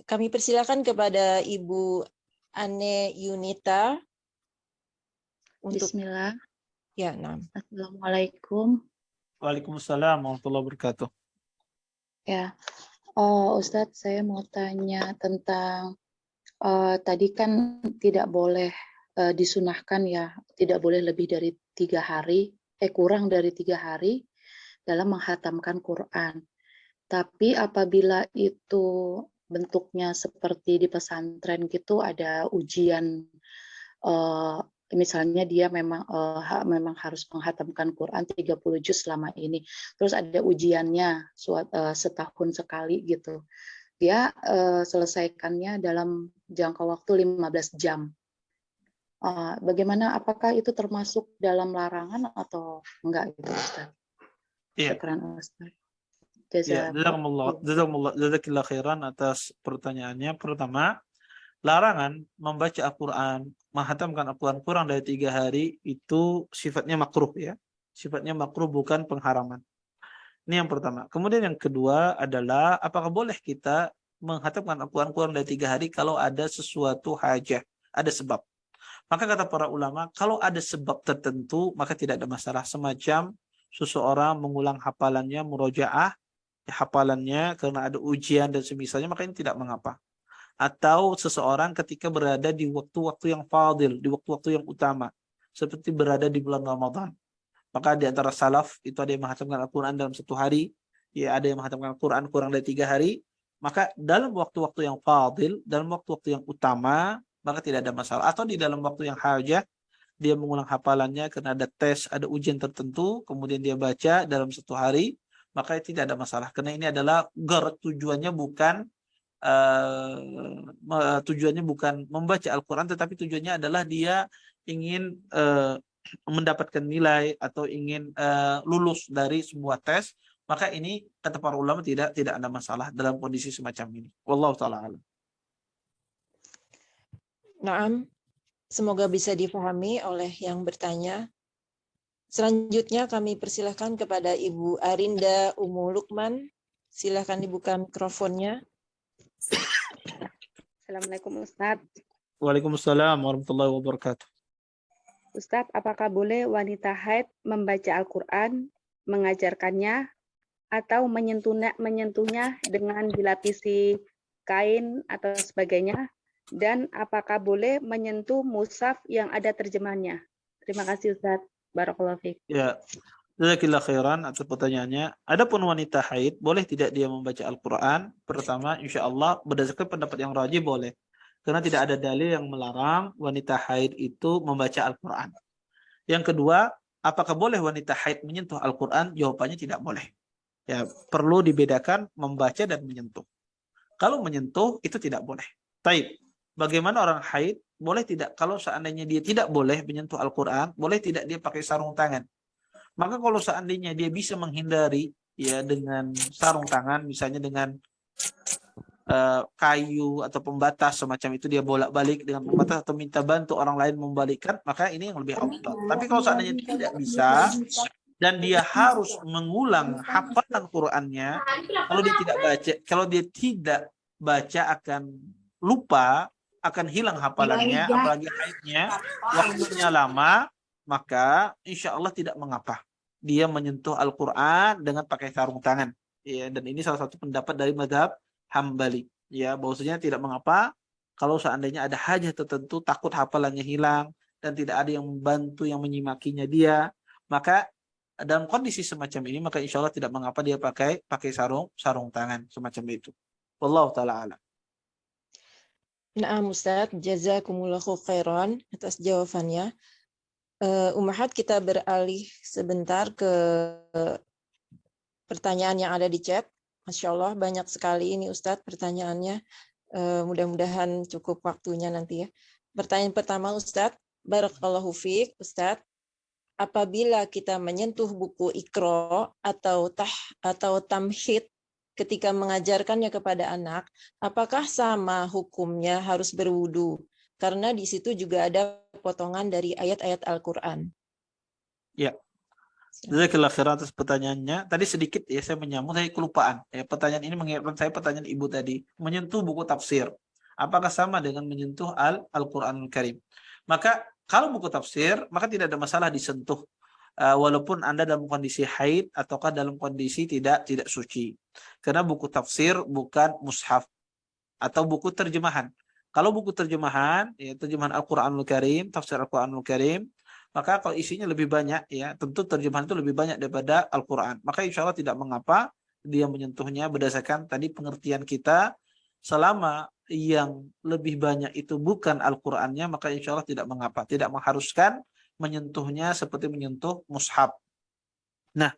Speaker 3: Kami persilakan kepada Ibu Ane Yunita. Untuk...
Speaker 4: Bismillah.
Speaker 3: Ya, nah.
Speaker 4: Assalamualaikum.
Speaker 2: Waalaikumsalam warahmatullahi wabarakatuh.
Speaker 4: Ya, Ustadz, saya mau tanya tentang tadi kan tidak boleh disunahkan ya, tidak boleh lebih dari 3 hari, kurang dari 3 hari dalam menghatamkan Quran. Tapi apabila itu bentuknya seperti di pesantren gitu, ada ujian, misalnya dia memang harus menghatamkan Quran 30 juz selama ini, terus ada ujiannya setahun sekali gitu. Dia selesaikannya dalam jangka waktu 15 jam. Bagaimana, apakah itu termasuk dalam larangan atau enggak gitu, Ustaz?
Speaker 2: Iya. Jazakallah khairan atas pertanyaannya. Pertama, larangan membaca Al-Quran, menghatamkan Al-Quran kurang dari 3 hari itu sifatnya makruh ya. Sifatnya makruh, bukan pengharaman. Ini yang pertama. Kemudian yang kedua adalah apakah boleh kita menghatamkan Al-Quran kurang dari 3 hari kalau ada sesuatu hajah, ada sebab. Maka kata para ulama, kalau ada sebab tertentu maka tidak ada masalah. Semacam seseorang mengulang hafalannya, murojaah hafalannya karena ada ujian dan semisalnya, maka ini tidak mengapa. Atau seseorang ketika berada di waktu-waktu yang fadil, di waktu-waktu yang utama, seperti berada di bulan Ramadan. Maka di antara salaf itu ada yang menghatamkan Al-Quran dalam 1 hari, ya ada yang menghatamkan Al-Quran kurang dari 3 hari. Maka dalam waktu-waktu yang fadil, dalam waktu-waktu yang utama, maka tidak ada masalah. Atau di dalam waktu yang hajah, dia mengulang hafalannya karena ada tes, ada ujian tertentu, kemudian dia baca dalam 1 hari, maka tidak ada masalah. Karena ini adalah tujuannya bukan membaca Al-Quran, tetapi tujuannya adalah dia ingin mendapatkan nilai atau ingin lulus dari sebuah tes, maka ini kata para ulama tidak ada masalah dalam kondisi semacam ini. Wallahu taala alam.
Speaker 3: Naam, semoga bisa difahami oleh yang bertanya. Selanjutnya kami persilahkan kepada Ibu Arinda Umu Lukman. Silahkan dibuka mikrofonnya.
Speaker 5: Assalamualaikum Ustadz.
Speaker 2: Waalaikumsalam warahmatullahi wabarakatuh.
Speaker 5: Ustadz, apakah boleh wanita haid membaca Al-Quran, mengajarkannya, atau menyentuhnya dengan dilapisi kain atau sebagainya? Dan apakah boleh menyentuh mushaf yang ada terjemahannya? Terima kasih Ustadz. Barakallahu fiik.
Speaker 2: Ya, jazakallahu khairan atas pertanyaannya. Adapun wanita haid, boleh tidak dia membaca Al-Quran? Pertama, insya Allah berdasarkan pendapat yang rajih boleh. Karena tidak ada dalil yang melarang wanita haid itu membaca Al-Quran. Yang kedua, apakah boleh wanita haid menyentuh Al-Quran? Jawabannya tidak boleh. Ya, perlu dibedakan membaca dan menyentuh. Kalau menyentuh itu tidak boleh. Taib. Bagaimana orang haid? Boleh tidak? Kalau seandainya dia tidak boleh menyentuh Al-Quran, boleh tidak dia pakai sarung tangan? Maka kalau seandainya dia bisa menghindari ya dengan sarung tangan, misalnya dengan kayu atau pembatas semacam itu, dia bolak-balik dengan pembatas atau minta bantu orang lain membalikkan, maka ini yang lebih afdal. Tapi kalau seandainya tidak bisa dan dia harus mengulang hafalan Qur'annya, kalau dia tidak baca akan lupa, akan hilang hafalannya, apalagi haidnya waktunya lama, maka insya Allah tidak mengapa dia menyentuh Al-Quran dengan pakai sarung tangan. Ya, dan ini salah satu pendapat dari mazhab Hambali. Ya, bahwasanya tidak mengapa kalau seandainya ada hajat tertentu, takut hafalannya hilang dan tidak ada yang membantu yang menyimakinya dia, maka dalam kondisi semacam ini maka insya Allah tidak mengapa dia pakai sarung tangan semacam itu. Wallahu taala alam.
Speaker 3: Naam Ustaz, jazakumullahu khairan atas jawabannya. Ummahat, kita beralih sebentar ke pertanyaan yang ada di chat. Masya Allah, banyak sekali ini Ustadz pertanyaannya. Mudah-mudahan cukup waktunya nanti ya. Pertanyaan pertama Ustadz, Barakallahu fiik Ustadz, apabila kita menyentuh buku Iqra atau tamhid ketika mengajarkannya kepada anak, apakah sama hukumnya harus berwudu? Karena di situ juga ada potongan dari ayat-ayat Al-Quran.
Speaker 2: Ya. Jazakallahu khairan atas pertanyaannya. Tadi sedikit ya saya menyambung, saya kelupaan. Ya, pertanyaan ini mengingatkan saya pertanyaan Ibu tadi. Menyentuh buku tafsir. Apakah sama dengan menyentuh Al-Quranul Karim? Maka kalau buku tafsir, maka tidak ada masalah disentuh. Walaupun Anda dalam kondisi haid ataukah dalam kondisi tidak suci. Karena buku tafsir bukan mushaf atau buku terjemahan. Kalau buku terjemahan, ya terjemahan Al-Quranul Karim, tafsir Al-Quranul Karim, maka kalau isinya lebih banyak, ya tentu terjemahan itu lebih banyak daripada Al-Quran. Maka insya Allah tidak mengapa dia menyentuhnya berdasarkan tadi pengertian kita. Selama yang lebih banyak itu bukan Al-Qurannya, maka insya Allah tidak mengapa. Tidak mengharuskan menyentuhnya seperti menyentuh mushaf. Nah,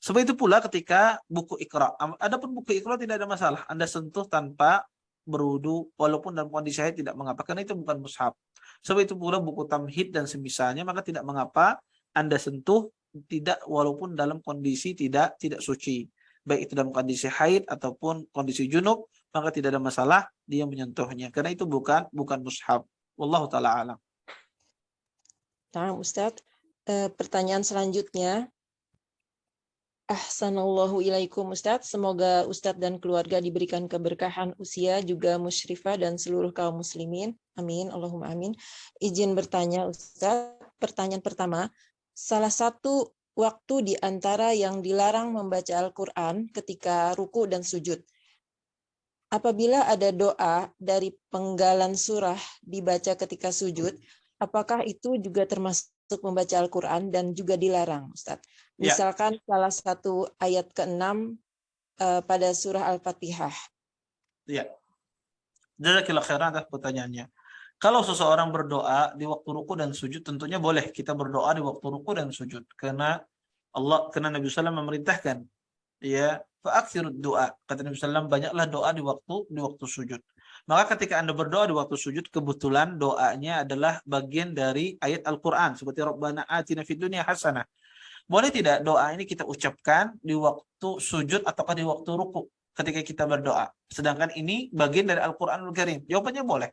Speaker 2: seperti itu pula ketika buku Iqra. Adapun buku Iqra tidak ada masalah. Anda sentuh tanpa berwudu, walaupun dalam kondisi haid tidak mengapa, karena itu bukan mushaf. Sebab itu pula buku tamhid dan semisalnya, maka tidak mengapa Anda sentuh tidak walaupun dalam kondisi tidak suci. Baik itu dalam kondisi haid ataupun kondisi junub, maka tidak ada masalah dia menyentuhnya. Karena itu bukan mushaf. Wallahu taala alam.
Speaker 3: Nah, Ustadz, pertanyaan selanjutnya. Ahsanallahu ilaikum Ustadz. Semoga Ustadz dan keluarga diberikan keberkahan usia, juga musyrifah dan seluruh kaum muslimin. Amin. Allahumma amin. Izin bertanya Ustadz. Pertanyaan pertama, salah satu waktu di antara yang dilarang membaca Al-Quran ketika ruku dan sujud. Apabila ada doa dari penggalan surah dibaca ketika sujud, apakah itu juga termasuk membaca Al-Quran dan juga dilarang, Ustadz? Misalkan salah satu ayat ke-6 pada surah Al-Fatihah.
Speaker 2: Ya. Jazakallahu khairan atas pertanyaannya. Kalau seseorang berdoa di waktu ruku dan sujud, tentunya boleh kita berdoa di waktu ruku dan sujud. Karena Nabi SAW memerintahkan, ya, fa'aktsirud doa. Kata Nabi SAW, banyaklah doa di waktu sujud. Maka ketika Anda berdoa di waktu sujud, kebetulan doanya adalah bagian dari ayat Al-Quran. Seperti Rabbana atina fid dunya hasanah. Boleh tidak doa ini kita ucapkan di waktu sujud ataukah di waktu ruku ketika kita berdoa? Sedangkan ini bagian dari Al-Quranul Karim. Jawabannya boleh.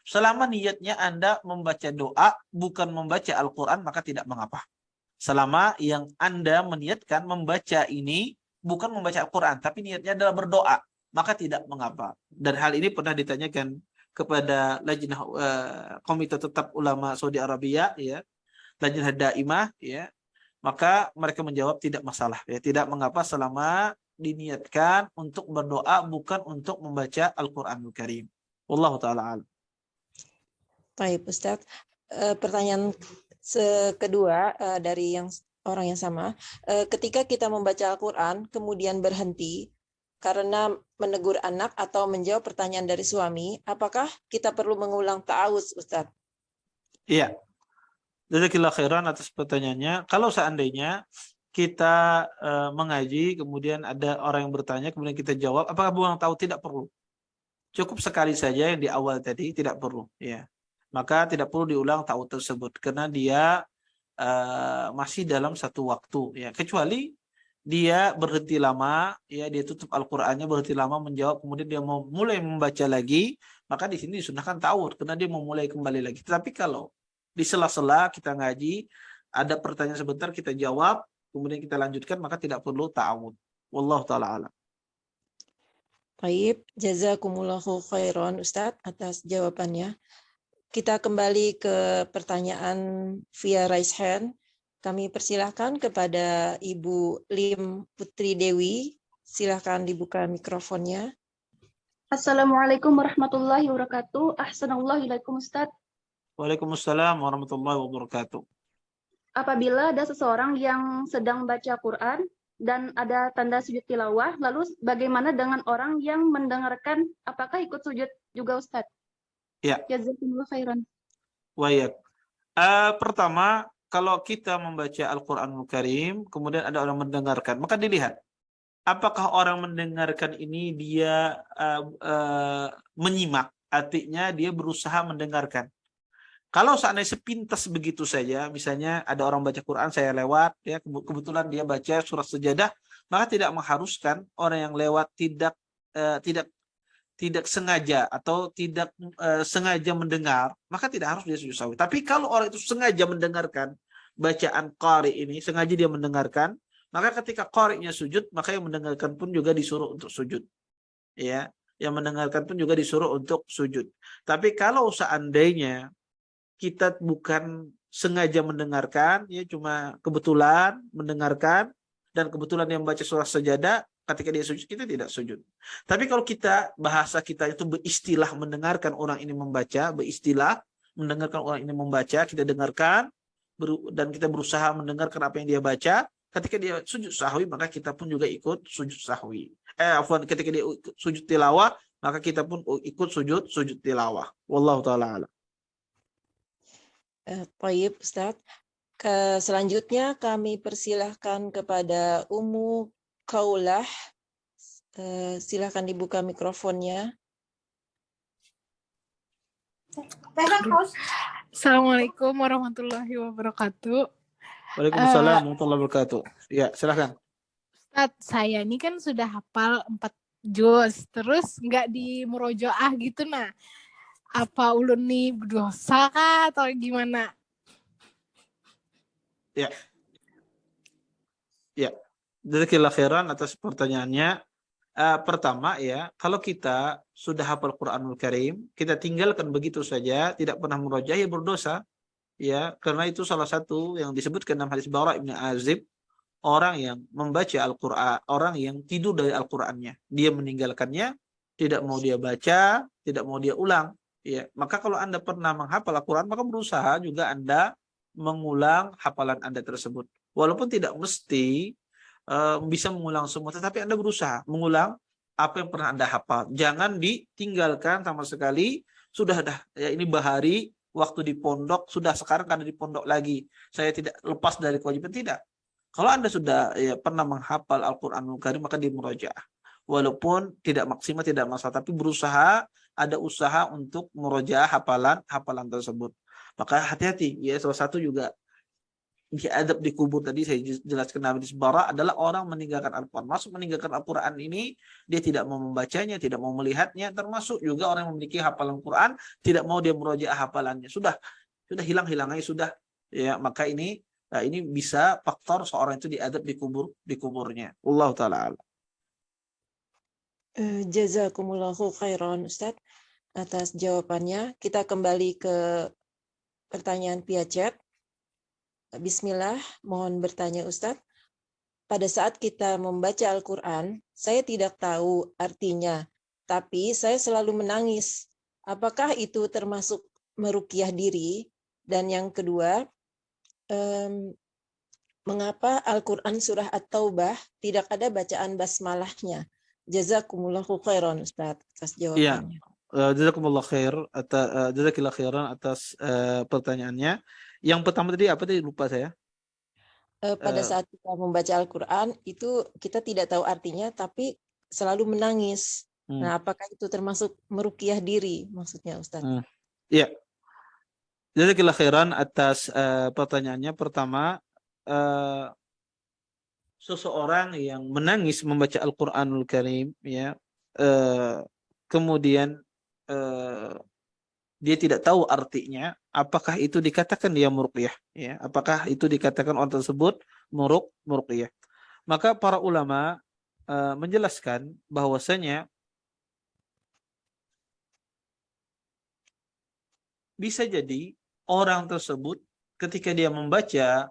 Speaker 2: Selama niatnya Anda membaca doa, bukan membaca Al-Quran, maka tidak mengapa. Selama yang Anda meniatkan membaca ini, bukan membaca Al-Quran, tapi niatnya adalah berdoa, maka tidak mengapa. Dan hal ini pernah ditanyakan kepada Lajnah Komite Tetap Ulama Saudi Arabia, ya, Lajnah Daimah, ya, maka mereka menjawab tidak masalah, ya, tidak mengapa selama diniatkan untuk berdoa, bukan untuk membaca Al-Quranul Karim. Wallahu ta'ala alam.
Speaker 3: Baik, Ustadz. Pertanyaan kedua dari orang yang sama. Ketika kita membaca Al-Quran, kemudian berhenti karena menegur anak atau menjawab pertanyaan dari suami, apakah kita perlu mengulang ta'awudz, Ustadz?
Speaker 2: Iya. Jazakallahu khairan atas pertanyaannya. Kalau seandainya kita mengaji, kemudian ada orang yang bertanya, kemudian kita jawab, apakah buang tahu? Tidak perlu. Cukup sekali saja yang di awal tadi, tidak perlu. Ya. Maka tidak perlu diulang tahu tersebut, karena dia masih dalam satu waktu. Ya. Kecuali dia berhenti lama, ya, dia tutup Al-Qur'annya, berhenti lama menjawab, kemudian dia mau mulai membaca lagi, maka di sini disunahkan ta'awud karena dia mau mulai kembali lagi. Tapi kalau di sela-sela kita ngaji, ada pertanyaan sebentar kita jawab, kemudian kita lanjutkan, maka tidak perlu ta'awud. Wallahu ta'ala alam.
Speaker 3: Baik, jazakumullahu khairan Ustadz atas jawabannya. Kita kembali ke pertanyaan via raise hand. Kami persilahkan kepada Ibu Lim Putri Dewi. Silahkan dibuka mikrofonnya.
Speaker 6: Assalamualaikum warahmatullahi wabarakatuh. Ahsanallahu ilaikum Ustaz.
Speaker 2: Waalaikumsalam warahmatullahi wabarakatuh.
Speaker 6: Apabila ada seseorang yang sedang baca Quran dan ada tanda sujud tilawah, lalu bagaimana dengan orang yang mendengarkan, apakah ikut sujud juga Ustaz?
Speaker 2: Ya.
Speaker 6: Jazakumullah khairan.
Speaker 2: Wayak. Pertama, kalau kita membaca Al-Quranul Karim, kemudian ada orang mendengarkan, maka dilihat apakah orang mendengarkan ini dia menyimak, artinya dia berusaha mendengarkan. Kalau seandainya sepintas begitu saja, misalnya ada orang baca Quran, saya lewat, ya, kebetulan dia baca surat Sajadah, maka tidak mengharuskan orang yang lewat tidak sengaja atau tidak sengaja mendengar, maka tidak harus dia sujud sahwi. Tapi kalau orang itu sengaja mendengarkan bacaan qari ini, sengaja dia mendengarkan, maka ketika qari'nya sujud, maka yang mendengarkan pun juga disuruh untuk sujud. Ya, yang mendengarkan pun juga disuruh untuk sujud. Tapi kalau seandainya kita bukan sengaja mendengarkan, ya cuma kebetulan mendengarkan, dan kebetulan yang membaca surah Sajadah, ketika dia sujud, kita tidak sujud. Tapi kalau kita, bahasa kita itu beristilah mendengarkan orang ini membaca, beristilah mendengarkan orang ini membaca, kita dengarkan, dan kita berusaha mendengarkan apa yang dia baca, ketika dia sujud sahwi, maka kita pun juga ikut sujud sahwi. Ketika dia sujud tilawah, maka kita pun ikut sujud tilawah. Wallahu ta'ala alam.
Speaker 3: Baik, Ustadz. Selanjutnya kami persilahkan kepada Ummu Kaulah. Silahkan dibuka mikrofonnya.
Speaker 7: Assalamualaikum warahmatullahi wabarakatuh.
Speaker 2: Waalaikumsalam warahmatullahi wabarakatuh. Ya, silahkan.
Speaker 7: Ustadz, saya ini kan sudah hafal 4 juz, terus nggak di murojaah gitu, nah. Apa ulun nih berdosa kah atau gimana?
Speaker 2: Ya. Ya. Jazakallahu khairan atas pertanyaannya. Pertama, ya, kalau kita sudah hafal Quranul Karim, kita tinggalkan begitu saja, tidak pernah murojaah, ya berdosa. Ya, karena itu salah satu yang disebutkan dalam hadis Bara' bin Azib, orang yang membaca Al-Quran, orang yang tidur dari Al-Qurannya, dia meninggalkannya, tidak mau dia baca, tidak mau dia ulang. Ya, maka kalau Anda pernah menghafal Al-Quran, maka berusaha juga Anda mengulang hafalan Anda tersebut. Walaupun tidak mesti bisa mengulang semua, tetapi Anda berusaha mengulang apa yang pernah Anda hafal. Jangan ditinggalkan sama sekali. Sudah dah, ya, ini bahari waktu di pondok, sudah sekarang karena di pondok lagi, saya tidak lepas dari kewajiban, tidak. Kalau Anda sudah, ya, pernah menghafal Al-Quranul Karim, maka di murojaah. Walaupun tidak maksimal, tidak masalah, tapi berusaha, ada usaha untuk murojaah hafalan tersebut. Maka hati-hati ya, salah satu juga adab di kubur tadi saya jelaskan Nabi Bara adalah orang meninggalkan Al-Quran. Masuk meninggalkan Al-Quran ini, dia tidak mau membacanya, tidak mau melihatnya, termasuk juga orang yang memiliki hafalan Quran, tidak mau dia murojaah hafalannya. Sudah hilang aja sudah. Ya, maka ini bisa faktor seorang itu diadab di kuburnya. Allah taala a'lam.
Speaker 3: Jazakumullahu khairan Ustadz atas jawabannya. Kita kembali ke pertanyaan via chat. Bismillah, mohon bertanya Ustadz. Pada saat kita membaca Al-Quran, saya tidak tahu artinya, tapi saya selalu menangis. Apakah itu termasuk meruqyah diri? Dan yang kedua, mengapa Al-Quran surah At-Taubah tidak ada bacaan basmalahnya? Jazakumullahu khairan Ustadz atas jawabannya.
Speaker 2: Jazakumullah khair atas jazakillah khairan atas pertanyaannya. Yang pertama tadi apa tadi, lupa saya.
Speaker 3: Pada saat kita membaca Al-Quran itu kita tidak tahu artinya tapi selalu menangis. Nah, apakah itu termasuk meruqyah diri maksudnya Ustaz?
Speaker 2: Iya. Jazakillah khairan atas pertanyaannya. Pertama, seseorang yang menangis membaca Al-Qur'anul Karim ya, kemudian dia tidak tahu artinya, apakah itu dikatakan dia meruqyah ya? Apakah itu dikatakan orang tersebut meruqyah? Maka para ulama menjelaskan bahwasanya bisa jadi orang tersebut ketika dia membaca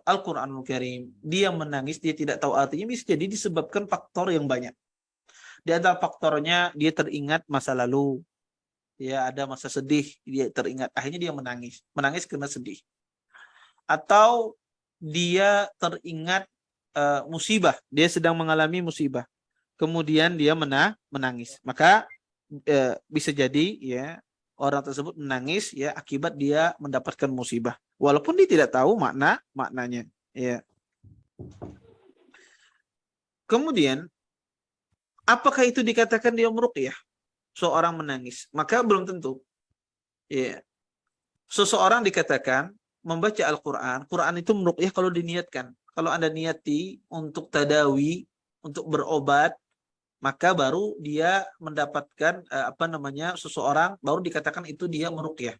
Speaker 2: Al-Qur'anul Karim, dia menangis, dia tidak tahu artinya, bisa jadi disebabkan faktor yang banyak. Di antara faktornya dia teringat masa lalu. Ya, ada masa sedih, dia teringat, akhirnya dia menangis karena sedih. Atau dia teringat musibah, dia sedang mengalami musibah, kemudian dia menangis. Maka bisa jadi ya orang tersebut menangis ya akibat dia mendapatkan musibah, walaupun dia tidak tahu maknanya. Ya. Kemudian, apakah itu dikatakan dia meruqyah? Seorang menangis, maka belum tentu. Ya. Seseorang dikatakan membaca Al-Quran, Quran itu meruqyah kalau diniatkan. Kalau Anda niati untuk tadawi, untuk berobat, maka baru dia mendapatkan seseorang baru dikatakan itu dia meruqyah.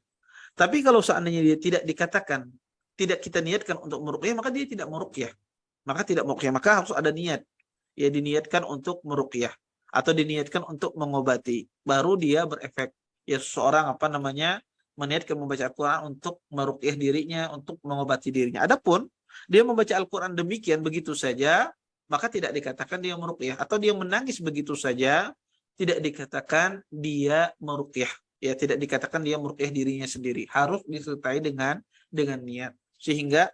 Speaker 2: Tapi kalau seandainya dia tidak dikatakan, tidak kita niatkan untuk meruqyah, maka dia tidak meruqyah. Maka harus ada niat. Ya, diniatkan untuk meruqyah atau diniatkan untuk mengobati, baru dia berefek. Ya, seseorang meniatkan membaca Al-Quran untuk meruqyah dirinya, untuk mengobati dirinya. Adapun dia membaca Al-Quran demikian begitu saja, maka tidak dikatakan dia meruqyah. Atau dia menangis begitu saja, tidak dikatakan dia meruqyah. Ya, tidak dikatakan dia meruqyah dirinya sendiri. Harus disertai dengan niat. Sehingga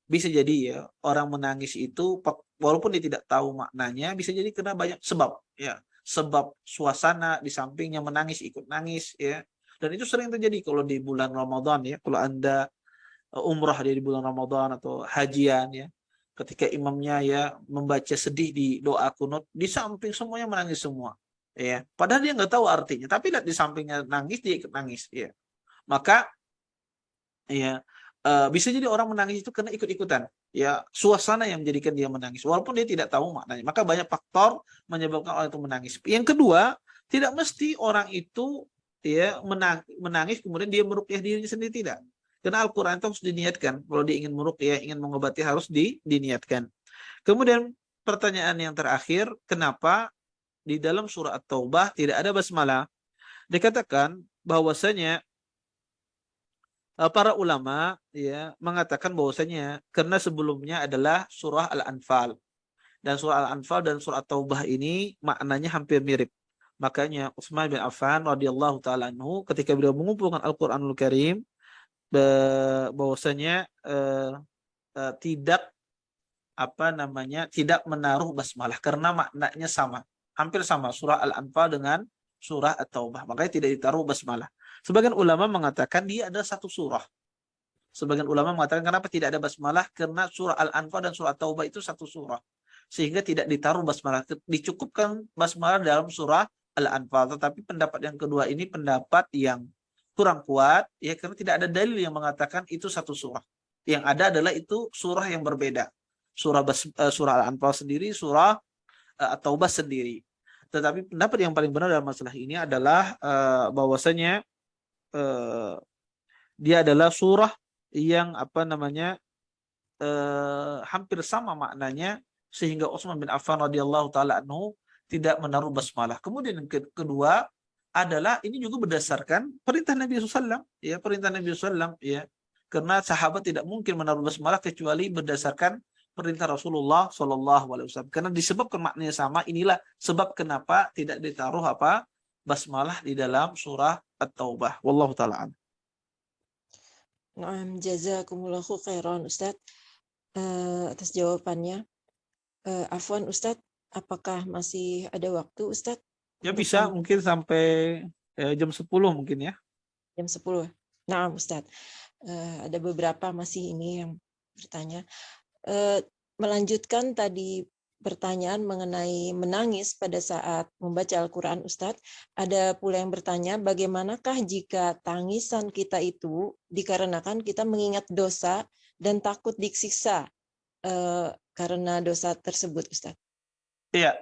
Speaker 2: bisa jadi ya orang menangis itu walaupun dia tidak tahu maknanya, bisa jadi karena banyak sebab ya. Sebab suasana di sampingnya menangis, ikut nangis ya. Dan itu sering terjadi kalau di bulan Ramadan ya. Kalau Anda umrah di bulan Ramadan atau hajian ya, ketika imamnya ya membaca sedih di doa kunut, di samping semuanya menangis semua ya. Padahal dia nggak tahu artinya, tapi lihat di sampingnya nangis, dia ikut nangis ya. Maka ya bisa jadi orang menangis itu karena ikut-ikutan. Ya, suasana yang menjadikan dia menangis. Walaupun dia tidak tahu maknanya. Maka banyak faktor menyebabkan orang itu menangis. Yang kedua, tidak mesti orang itu ya menangis kemudian dia meruqyah dirinya sendiri, tidak. Karena Al-Quran itu harus diniatkan. Kalau dia ingin meruqyah, ingin mengobati, harus diniatkan. Kemudian pertanyaan yang terakhir, kenapa di dalam surah At-Taubah tidak ada basmalah? Dikatakan bahwasanya para ulama ya mengatakan bahwasanya karena sebelumnya adalah surah Al-Anfal, dan surah Al-Anfal dan surah At-Taubah ini maknanya hampir mirip. Makanya Utsman bin Affan radhiyallahu taala anhu ketika beliau mengumpulkan Al-Qur'anul Karim, bahwasanya tidak menaruh basmalah karena maknanya sama, hampir sama surah Al-Anfal dengan surah At-Taubah, makanya tidak ditaruh basmalah. Sebagian ulama mengatakan dia ada satu surah. Sebagian ulama mengatakan kenapa tidak ada basmalah, karena surah Al-Anfal dan surah At-Taubah itu satu surah. sehingga tidak ditaruh basmalah. Dicukupkan basmalah dalam surah Al-Anfal. Tetapi pendapat yang kedua ini pendapat yang kurang kuat, ya, karena tidak ada dalil yang mengatakan itu satu surah. Yang ada adalah itu surah yang berbeda. Surah Al-Anfal sendiri, surah At-Taubah sendiri. Tetapi pendapat yang paling benar dalam masalah ini adalah bahwasanya dia adalah surah yang hampir sama maknanya, sehingga Utsman bin Affan radhiyallahu taala anhu tidak menaruh basmalah. Kemudian yang kedua adalah ini juga berdasarkan perintah Nabi SAW, ya, perintah Nabi SAW, ya, karena sahabat tidak mungkin menaruh basmalah kecuali berdasarkan perintah Rasulullah SAW. Karena disebabkan maknanya sama, inilah sebab kenapa tidak ditaruh basmalah di dalam surah At-Taubah. Wallahu taala.
Speaker 3: Naam, jazakumullahu khairan Ustaz atas jawabannya. Afwan Ustaz, apakah masih ada waktu Ustaz?
Speaker 2: Ya bisa mungkin sampai jam 10 mungkin ya.
Speaker 3: Jam 10. Nah, Ustaz. Ada beberapa masih ini yang bertanya. Melanjutkan tadi pertanyaan mengenai menangis pada saat membaca Al-Quran, Ustaz. Ada pula yang bertanya, bagaimanakah jika tangisan kita itu dikarenakan kita mengingat dosa dan takut disiksa karena dosa tersebut, Ustaz?
Speaker 2: Iya.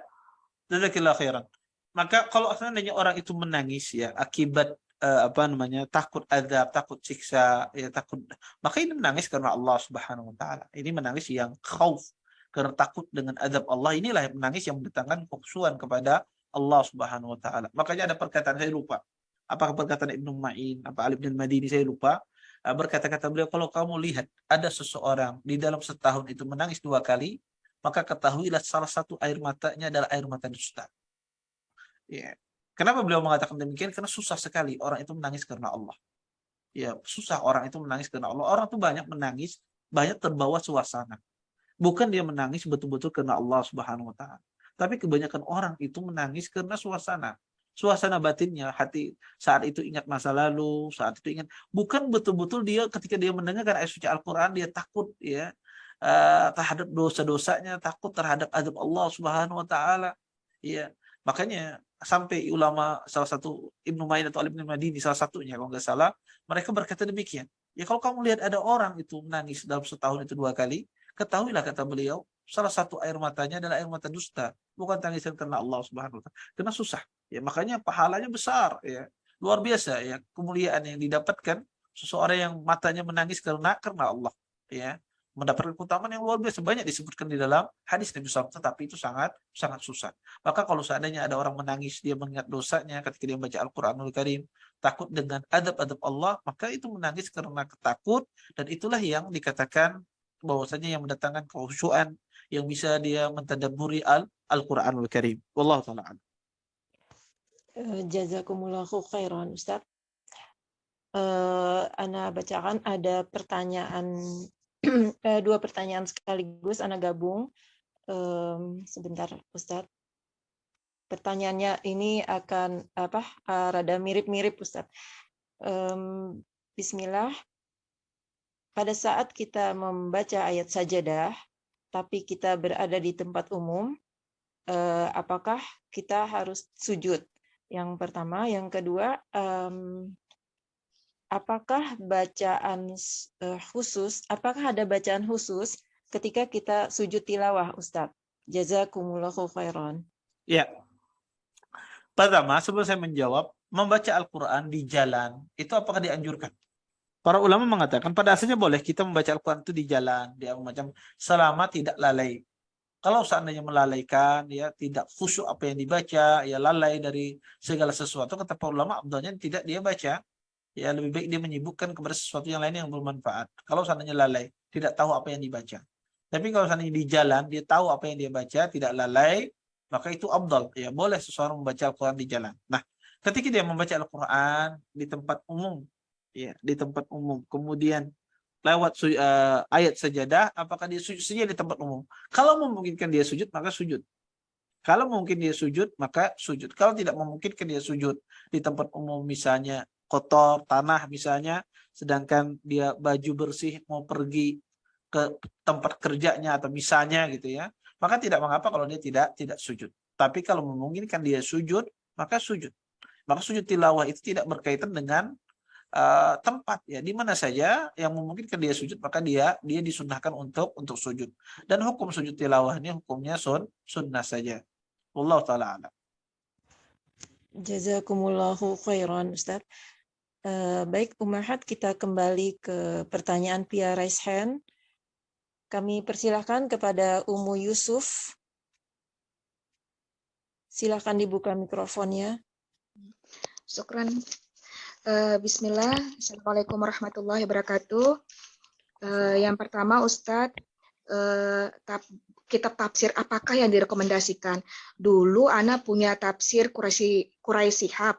Speaker 2: Jazakallahu khairan. Maka kalau seandainya orang itu menangis ya akibat takut azab, takut siksa, ya takut, maka ini menangis karena Allah Subhanahu wa taala. Ini menangis yang khauf, karena takut dengan azab Allah. Inilah yang menangis yang mendatangkan kekhusyuan kepada Allah Subhanahu wa taala. Makanya ada perkataan, saya lupa apakah perkataan Ibnu Ma'in, Ali bin Madini, saya lupa, berkata-kata beliau, kalau kamu lihat ada seseorang di dalam setahun itu menangis 2 kali, maka ketahuilah salah satu air matanya adalah air mata dusta. Ya. Kenapa beliau mengatakan demikian? Karena susah sekali orang itu menangis karena Allah. Ya, susah orang itu menangis karena Allah. Orang itu banyak menangis, banyak terbawa suasana. Bukan dia menangis betul-betul karena Allah Subhanahu wa taala. Tapi kebanyakan orang itu menangis karena suasana. Suasana batinnya, hati saat itu ingat masa lalu, saat itu ingat, bukan betul-betul dia ketika dia mendengarkan ayat suci Al-Qur'an dia takut ya terhadap dosa-dosanya, takut terhadap azab Allah Subhanahu wa taala. Ya. Makanya sampai ulama salah satu Ibnu Ma'in atau Ali bin Madini salah satunya kalau nggak salah, mereka berkata demikian. Ya kalau kamu lihat ada orang itu menangis dalam setahun itu 2 kali, ketahuilah kata beliau, salah satu air matanya adalah air mata dusta, bukan tangisan karena Allah Subhanahu wa taala. Karena susah. Ya makanya pahalanya besar ya. Luar biasa ya kemuliaan yang didapatkan seseorang yang matanya menangis karena Allah ya. Mendapatkan keutamaan yang luar biasa, banyak disebutkan di dalam hadis Nabi SAW, tetapi itu sangat susah. Maka kalau seandainya ada orang menangis, dia mengingat dosanya ketika dia membaca Al-Quranul Karim, takut dengan adab-adab Allah, maka itu menangis karena ketakut, dan itulah yang dikatakan bahwasanya yang mendatangkan kekhusyuan, yang bisa dia mentadabburi Al-Quranul Karim. Wallahu ta'ala.
Speaker 3: Jazakumullahu khairan Ustaz. Ana bacakan ada pertanyaan, 2 pertanyaan sekaligus, Ana gabung. Sebentar Ustaz. Pertanyaannya ini akan rada mirip-mirip Ustaz. Bismillah. Pada saat kita membaca ayat sajadah, tapi kita berada di tempat umum, apakah kita harus sujud? Yang pertama, yang kedua, apakah ada bacaan khusus ketika kita sujud tilawah, Ustaz? Jazakumullahu khairan.
Speaker 2: Ya. Pertama, sebelum saya menjawab, membaca Al-Quran di jalan, itu apakah dianjurkan? Para ulama mengatakan pada asalnya boleh kita membaca Al-Quran itu di jalan, dia macam selama tidak lalai. Kalau seandainya melalaikan, ya tidak khusyuk apa yang dibaca, ya lalai dari segala sesuatu, kata para ulama, abdulnya tidak dia baca. Ya lebih baik dia menyibukkan kepada sesuatu yang lain yang bermanfaat. Kalau seandainya lalai, tidak tahu apa yang dibaca. Tapi kalau seandainya di jalan, dia tahu apa yang dia baca, tidak lalai, maka itu afdal. Ya boleh seseorang membaca Al-Quran di jalan. Nah, ketika dia membaca Al-Quran di tempat umum, ya di tempat umum, kemudian lewat ayat sajadah, apakah dia sujud saja di tempat umum? Kalau memungkinkan dia sujud, maka sujud. Kalau mungkin dia sujud, maka sujud. Kalau tidak memungkinkan dia sujud di tempat umum, misalnya kotor, tanah misalnya, sedangkan dia baju bersih mau pergi ke tempat kerjanya atau misalnya gitu ya, maka tidak mengapa kalau dia tidak sujud. Tapi kalau memungkinkan dia sujud, maka sujud. Maka sujud tilawah itu tidak berkaitan dengan tempat, ya, di mana saja yang memungkinkan dia sujud, maka dia disunnahkan untuk sujud. Dan hukum sujud tilawah ini hukumnya sunnah saja. Wallahu taala a'lam.
Speaker 3: Jazakumullahu khairan, Ustaz. Baik, Ummahat, kita kembali ke pertanyaan via raise hand. Kami persilahkan kepada Ummu Yusuf. Silakan dibuka mikrofonnya.
Speaker 8: Syukran. Bismillah. Assalamualaikum warahmatullahi wabarakatuh. Yang pertama, Ustadz, kitab tafsir apakah yang direkomendasikan? Dulu Ana punya tafsir Quraisy Shihab.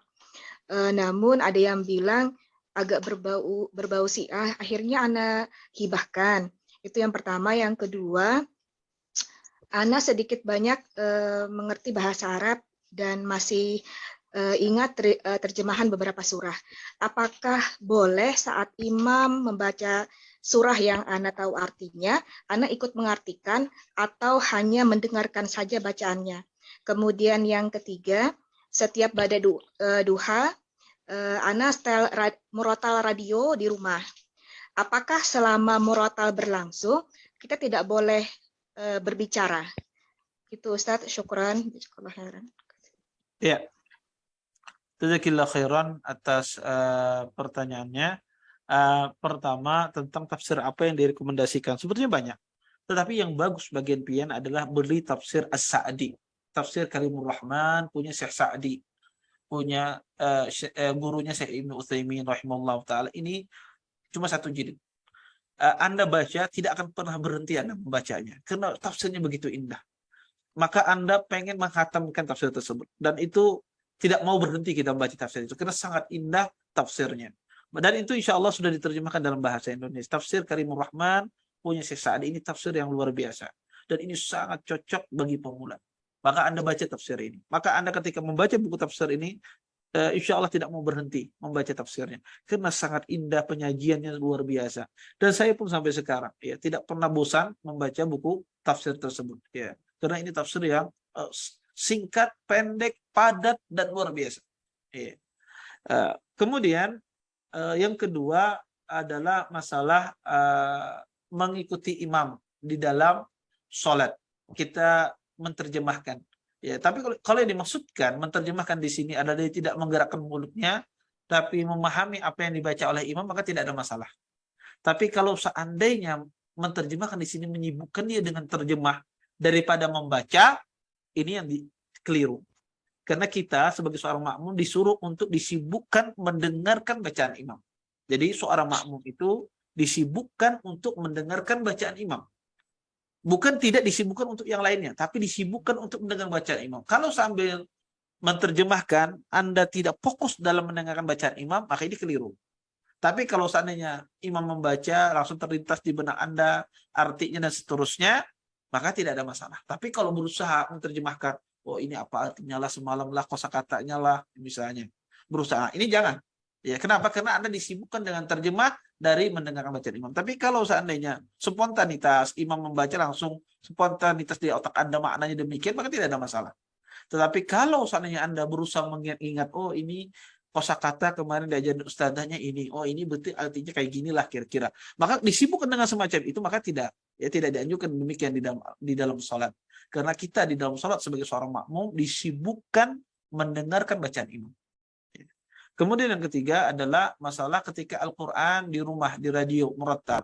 Speaker 8: Namun ada yang bilang agak berbau Syiah, akhirnya Ana hibahkan. Itu yang pertama. Yang kedua, Ana sedikit banyak mengerti bahasa Arab dan masih ingat terjemahan beberapa surah. Apakah boleh saat imam membaca surah yang Ana tahu artinya, Ana ikut mengartikan atau hanya mendengarkan saja bacaannya? Kemudian yang ketiga, setiap pada duha, Ana setel murotal radio di rumah. Apakah selama murotal berlangsung, kita tidak boleh berbicara? Itu Ustaz, syukran.
Speaker 2: Ya. Jazakillah khairan atas pertanyaannya. Pertama, tentang tafsir apa yang direkomendasikan. Sebetulnya banyak. Tetapi yang bagus bagian pian adalah beli tafsir As-Sa'di. Tafsir Karimur Rahman punya Syekh Sa'di. Punya gurunya Syekh Ibnu Utsaimin rahimahullah ta'ala. Ini cuma satu jilid. Anda baca, tidak akan pernah berhenti Anda membacanya. Karena tafsirnya begitu indah. Maka Anda pengen menghatamkan tafsir tersebut. Dan itu tidak mau berhenti kita membaca tafsir itu. Karena sangat indah tafsirnya. Dan itu insya Allah sudah diterjemahkan dalam bahasa Indonesia. Tafsir Karimur Rahman punya Syekh Sa'di, ini tafsir yang luar biasa. Dan ini sangat cocok bagi pemula. Maka Anda baca tafsir ini. Maka Anda ketika membaca buku tafsir ini, insya Allah tidak mau berhenti membaca tafsirnya. Karena sangat indah, penyajiannya luar biasa. Dan saya pun sampai sekarang ya tidak pernah bosan membaca buku tafsir tersebut. Ya. Karena ini tafsir yang singkat, pendek, padat, dan luar biasa. Ya. Kemudian yang kedua adalah masalah mengikuti imam di dalam sholat. Kita menerjemahkan. Ya, tapi kalau yang dimaksudkan menerjemahkan di sini adalah dia tidak menggerakkan mulutnya, tapi memahami apa yang dibaca oleh imam, maka tidak ada masalah. Tapi kalau seandainya menerjemahkan di sini menyibukkan dia dengan terjemah daripada membaca, ini yang keliru. Karena kita sebagai seorang makmum disuruh untuk disibukkan mendengarkan bacaan imam. Jadi seorang makmum itu disibukkan untuk mendengarkan bacaan imam. Bukan tidak disibukkan untuk yang lainnya, tapi disibukkan untuk mendengar bacaan imam. Kalau sambil menerjemahkan, Anda tidak fokus dalam mendengarkan bacaan imam, maka ini keliru. Tapi kalau seandainya imam membaca, langsung terlintas di benak Anda, artinya dan seterusnya, maka tidak ada masalah. Tapi kalau berusaha menerjemahkan, oh ini apa artinya lah, semalam lah, kosakatanya lah, misalnya. Berusaha, ini jangan. Ya, kenapa? Karena Anda disibukkan dengan terjemah dari mendengarkan bacaan imam. Tapi kalau seandainya spontanitas, imam membaca langsung spontanitas di otak Anda maknanya demikian, maka tidak ada masalah. Tetapi kalau seandainya Anda berusaha mengingat, oh ini kosakata kemarin diajarin ustadzahnya ini, oh ini berarti artinya kayak ginilah kira-kira. Maka disibukkan dengan semacam itu, maka tidak dianjurkan demikian di dalam sholat. Karena kita di dalam sholat sebagai seorang makmum disibukkan mendengarkan bacaan imam. Kemudian yang ketiga adalah masalah ketika Al-Quran di rumah, di radio, murattal.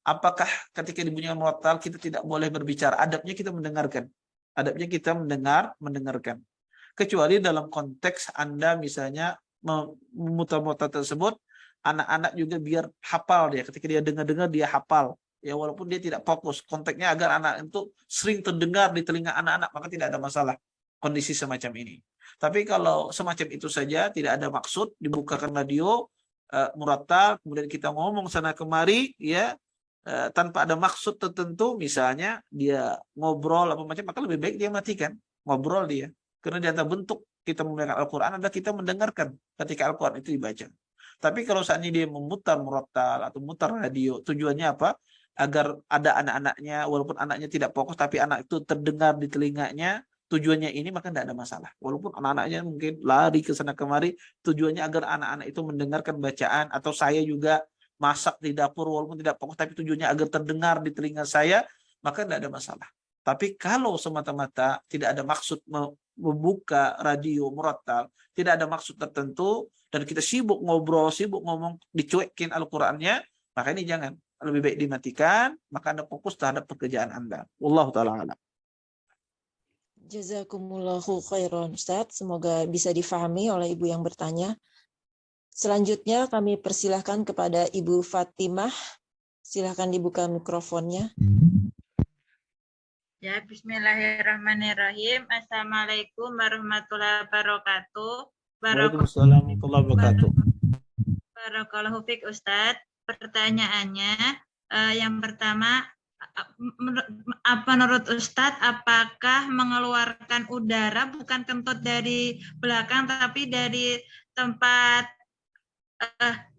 Speaker 2: Apakah ketika dibunyikan murattal kita tidak boleh berbicara? Adabnya kita mendengarkan. Adabnya kita mendengarkan. Kecuali dalam konteks Anda misalnya memutar-mutar tersebut, anak-anak juga biar hafal dia. Ketika dia dengar-dengar dia hafal. Ya walaupun dia tidak fokus. Konteksnya agar anak itu sering terdengar di telinga anak-anak, maka tidak ada masalah kondisi semacam ini. Tapi kalau semacam itu saja tidak ada maksud, dibukakan radio murattal, kemudian kita ngomong sana kemari ya tanpa ada maksud tertentu, misalnya dia ngobrol apa macam, maka lebih baik dia matikan ngobrol dia. Karena di antara bentuk kita membaca Al-Quran adalah kita mendengarkan ketika Al-Quran itu dibaca. Tapi kalau saatnya dia memutar murattal atau mutar radio, tujuannya apa? agar ada anak-anaknya, walaupun anaknya tidak fokus tapi anak itu terdengar di telinganya, tujuannya ini, maka tidak ada masalah. Walaupun anak-anaknya mungkin lari ke sana kemari, tujuannya agar anak-anak itu mendengarkan bacaan, atau saya juga masak di dapur walaupun tidak fokus tapi tujuannya agar terdengar di telinga saya, maka tidak ada masalah. Tapi kalau semata-mata tidak ada maksud membuka radio murattal, tidak ada maksud tertentu, dan kita sibuk ngobrol, sibuk ngomong, dicuekin Al-Qur'annya, maka ini jangan. Lebih baik dimatikan, maka Anda fokus terhadap pekerjaan Anda. Wallahu ta'ala alam.
Speaker 3: Jazakumullahu khairan Ustadz. Semoga bisa difahami oleh Ibu yang bertanya. Selanjutnya kami persilahkan kepada Ibu Fatimah. Silahkan dibuka mikrofonnya.
Speaker 9: Ya, bismillahirrahmanirrahim. Assalamualaikum warahmatullahi wabarakatuh.
Speaker 2: Waalaikumsalam warahmatullahi wabarakatuh.
Speaker 9: Barakallahu fiik Ustadz. Pertanyaannya, yang pertama, menurut Ustadz, apakah mengeluarkan udara bukan kentut dari belakang, tapi dari tempat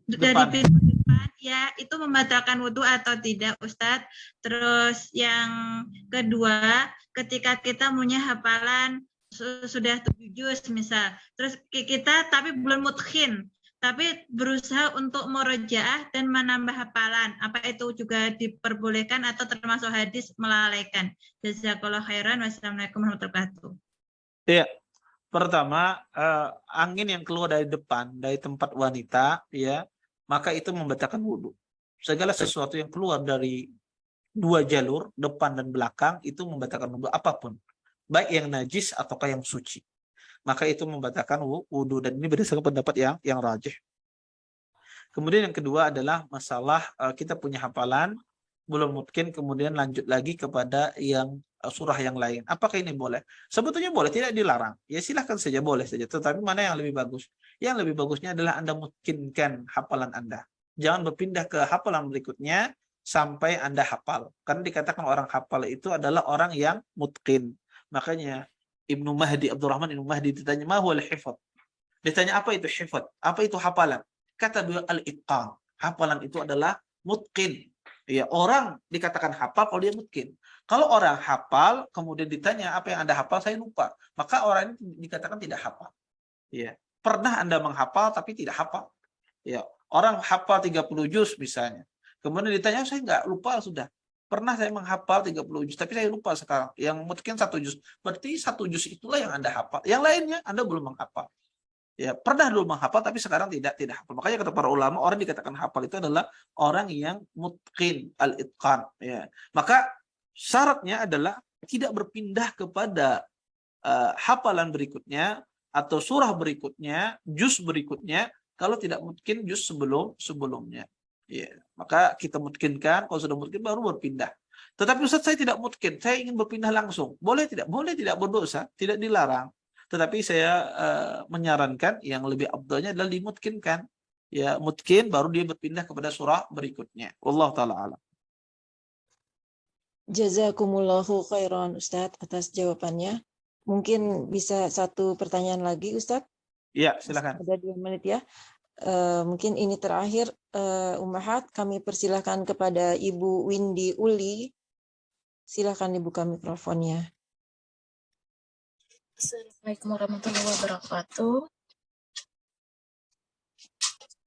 Speaker 9: dari pintu depan, ya itu membatalkan wudhu atau tidak Ustadz? Terus yang kedua, ketika kita punya hafalan sudah 7 juz misal, terus kita tapi belum mutqin, tapi berusaha untuk murojaah dan menambah hafalan, apa itu juga diperbolehkan atau termasuk hadis melalaikan? Jazakallahu khairan. Wassalamualaikum warahmatullahi wabarakatuh.
Speaker 2: Iya, pertama angin yang keluar dari depan, dari tempat wanita, ya, maka itu membatalkan wudhu. Segala sesuatu yang keluar dari 2 jalur, depan dan belakang, itu membatalkan wudhu apapun, baik yang najis ataukah yang suci. Maka itu membatalkan wudhu, dan ini berdasarkan pendapat yang rajih. Kemudian yang kedua adalah masalah kita punya hafalan belum mungkin, kemudian lanjut lagi kepada yang surah yang lain. Apakah ini boleh? Sebetulnya boleh, tidak dilarang. Ya silahkan saja, boleh saja. Tetapi mana yang lebih bagus? Yang lebih bagusnya adalah Anda mungkinkan hafalan Anda. Jangan berpindah ke hafalan berikutnya sampai Anda hafal. Karena dikatakan orang hafal itu adalah orang yang mutqin. Makanya Ibnu Mahdi, Abdurrahman Ibnu Mahdi ditanya, "Ma huwal hifdz?" Ditanya apa itu hifdz? Apa itu hafalan? Kata beliau, al-itqan. Hafalan itu adalah mutqin. Ya, orang dikatakan hafal kalau dia mutqin. Kalau orang hafal kemudian ditanya apa yang Anda hafal, saya lupa, maka orang ini dikatakan tidak hafal. Ya, pernah Anda menghafal tapi tidak hafal. Ya, orang hafal 30 juz misalnya. Kemudian ditanya, saya enggak, lupa sudah. Pernah saya menghafal 30 juz, tapi saya lupa sekarang. Yang mungkin 1 juz. Berarti 1 juz itulah yang Anda hafal. Yang lainnya Anda belum menghafal. Ya, pernah dulu menghafal tapi sekarang tidak hafal. Makanya kata para ulama, orang dikatakan hafal itu adalah orang yang mutqin, al-itqan. Ya. Maka syaratnya adalah tidak berpindah kepada hafalan berikutnya atau surah berikutnya, juz berikutnya, kalau tidak mungkin juz sebelumnya. Ya, maka kita mutkinkan, kalau sudah mutkin baru berpindah. Tetapi Ustaz, saya tidak mutkin, saya ingin berpindah langsung. Boleh tidak? Boleh, tidak berdosa, tidak dilarang. Tetapi saya menyarankan yang lebih afdalnya adalah dimutkinkan. Ya, mutkin baru dia berpindah kepada surah berikutnya. Wallahu taala alam.
Speaker 3: Jazakumullahu khairan Ustadz atas jawabannya. Mungkin bisa satu pertanyaan lagi Ustadz?
Speaker 2: Iya, silakan.
Speaker 3: Ada 2 menit ya. Mungkin ini terakhir, Ummahat, kami persilahkan kepada Ibu Windy Uli. Silakan dibuka mikrofonnya.
Speaker 10: Assalamualaikum warahmatullahi wabarakatuh.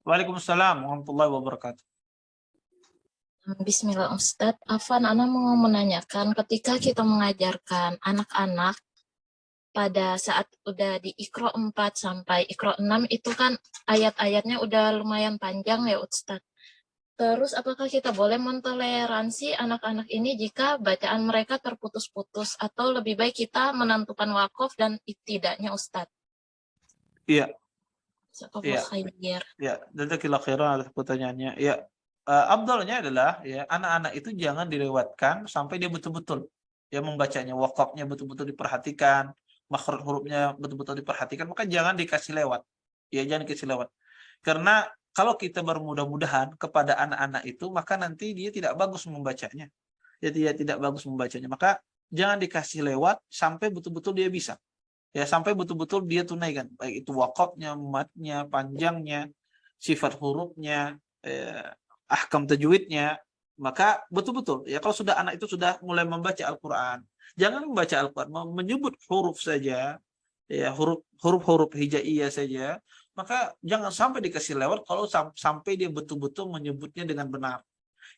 Speaker 2: Waalaikumsalam warahmatullahi wabarakatuh.
Speaker 10: Bismillah Ustadz, Afan, Ana mau menanyakan ketika kita mengajarkan anak-anak pada saat udah di Iqra 4 sampai Iqra 6 itu kan ayat-ayatnya udah lumayan panjang ya Ustadz. Terus apakah kita boleh mentoleransi anak-anak ini jika bacaan mereka terputus-putus atau lebih baik kita menentukan wakaf dan ibtidanya Ustadz?
Speaker 2: Iya.
Speaker 10: Iya.
Speaker 2: Ya, jazakallahu khairan atas pertanyaannya. Ya, afdalnya adalah ya anak-anak itu jangan dilewatkan sampai dia betul-betul ya membacanya, wakafnya betul-betul diperhatikan, makhraj hurufnya betul-betul diperhatikan, maka jangan dikasih lewat. Ya, jangan dikasih lewat. Karena kalau kita bermudah-mudahan kepada anak-anak itu, maka nanti dia tidak bagus membacanya. Dia tidak bagus membacanya. Maka jangan dikasih lewat sampai betul-betul dia bisa. Ya, sampai betul-betul dia tunaikan. Baik itu wakafnya, matnya, panjangnya, sifat hurufnya, ahkam tajwidnya. Maka betul-betul ya kalau sudah anak itu sudah mulai membaca Al-Quran, jangan membaca Al-Quran menyebut huruf saja, ya huruf hijaiyah saja, maka jangan sampai dikasih lewat kalau sampai dia betul-betul menyebutnya dengan benar.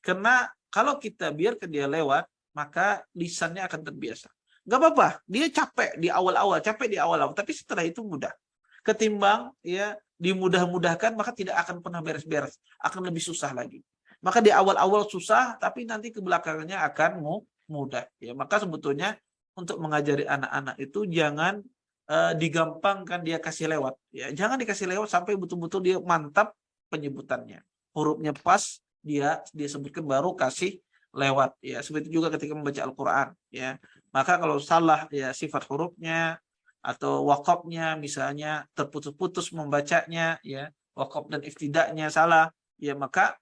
Speaker 2: Karena kalau kita biarkan dia lewat, maka lisannya akan terbiasa. Gak apa-apa, dia capek di awal-awal, tapi setelah itu mudah. Ketimbang ya dimudah-mudahkan, maka tidak akan pernah beres-beres, akan lebih susah lagi. Maka di awal-awal susah, tapi nanti ke belakangnya akan mudah. Ya, maka sebetulnya untuk mengajari anak-anak itu jangan digampangkan dia kasih lewat. Ya, jangan dikasih lewat sampai betul-betul dia mantap penyebutannya. Hurufnya pas, dia sebutkan baru kasih lewat. Ya, seperti juga ketika membaca Al-Quran. Ya, maka kalau salah ya sifat hurufnya atau wakafnya misalnya terputus-putus membacanya, ya wakaf dan iftidaknya salah, ya maka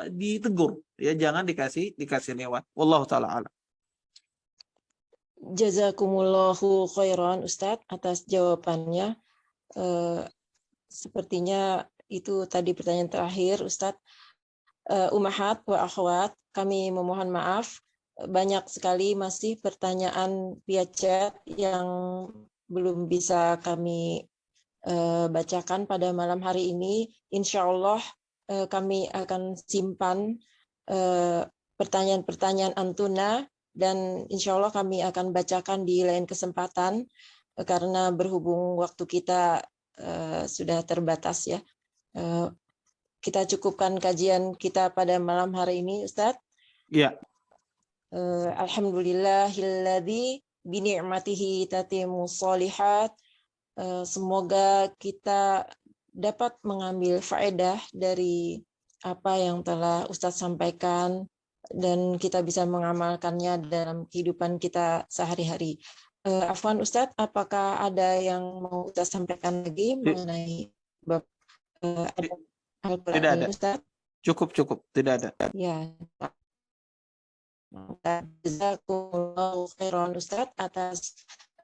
Speaker 2: ditegur, ya jangan dikasih lewat. Wallahu taala alam.
Speaker 3: Jazakumullahu khairan Ustadz atas jawabannya. Sepertinya itu tadi pertanyaan terakhir Ustadz. Ummahat wa akhwat, kami memohon maaf banyak sekali masih pertanyaan via chat yang belum bisa kami bacakan pada malam hari ini. Insya Allah kami akan simpan pertanyaan-pertanyaan Antuna dan insya Allah kami akan bacakan di lain kesempatan karena berhubung waktu kita sudah terbatas ya. Kita cukupkan kajian kita pada malam hari ini, Ustadz.
Speaker 2: Ya.
Speaker 3: Alhamdulillahilladzi bini'matihi tatimmus sholihat. Semoga kita dapat mengambil faedah dari apa yang telah Ustadz sampaikan dan kita bisa mengamalkannya dalam kehidupan kita sehari-hari. Afwan Ustadz, apakah ada yang mau Ustadz sampaikan lagi mengenai bab Al-Quran?
Speaker 2: Tidak ada.
Speaker 3: Ustadz?
Speaker 2: Cukup, tidak ada.
Speaker 3: Ya. Jazakumullahu khairan Ustadz atas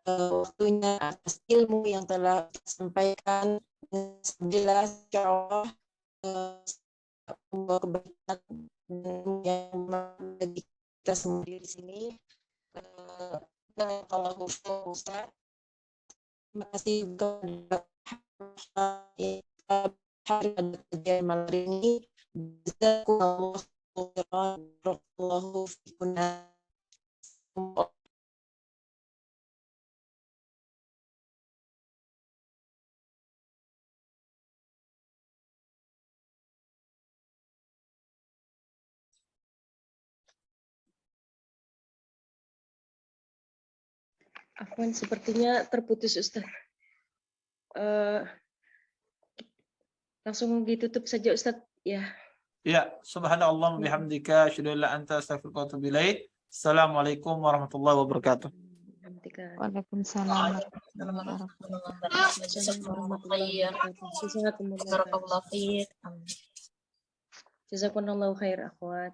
Speaker 3: waktunya, atas ilmu yang telah disampaikan. Jelas insyaallah membawa kebaikan yang bagi kita semua di sini. Kalau Ustaz, terima kasih kepada hari pada kajian malam ini. Jazakumullahu khairan barakallahu fikum.
Speaker 1: Afwan, sepertinya terputus Ustaz. Langsung ditutup saja Ustaz. Ya.
Speaker 2: Ya, subhanallah bihamdika asyhadu an la anta astaghfiruka wa atubu ilaik. Assalamualaikum warahmatullahi wabarakatuh.
Speaker 4: Waalaikumsalam warahmatullahi wabarakatuh.
Speaker 1: Jazakumullahu khair akhwat.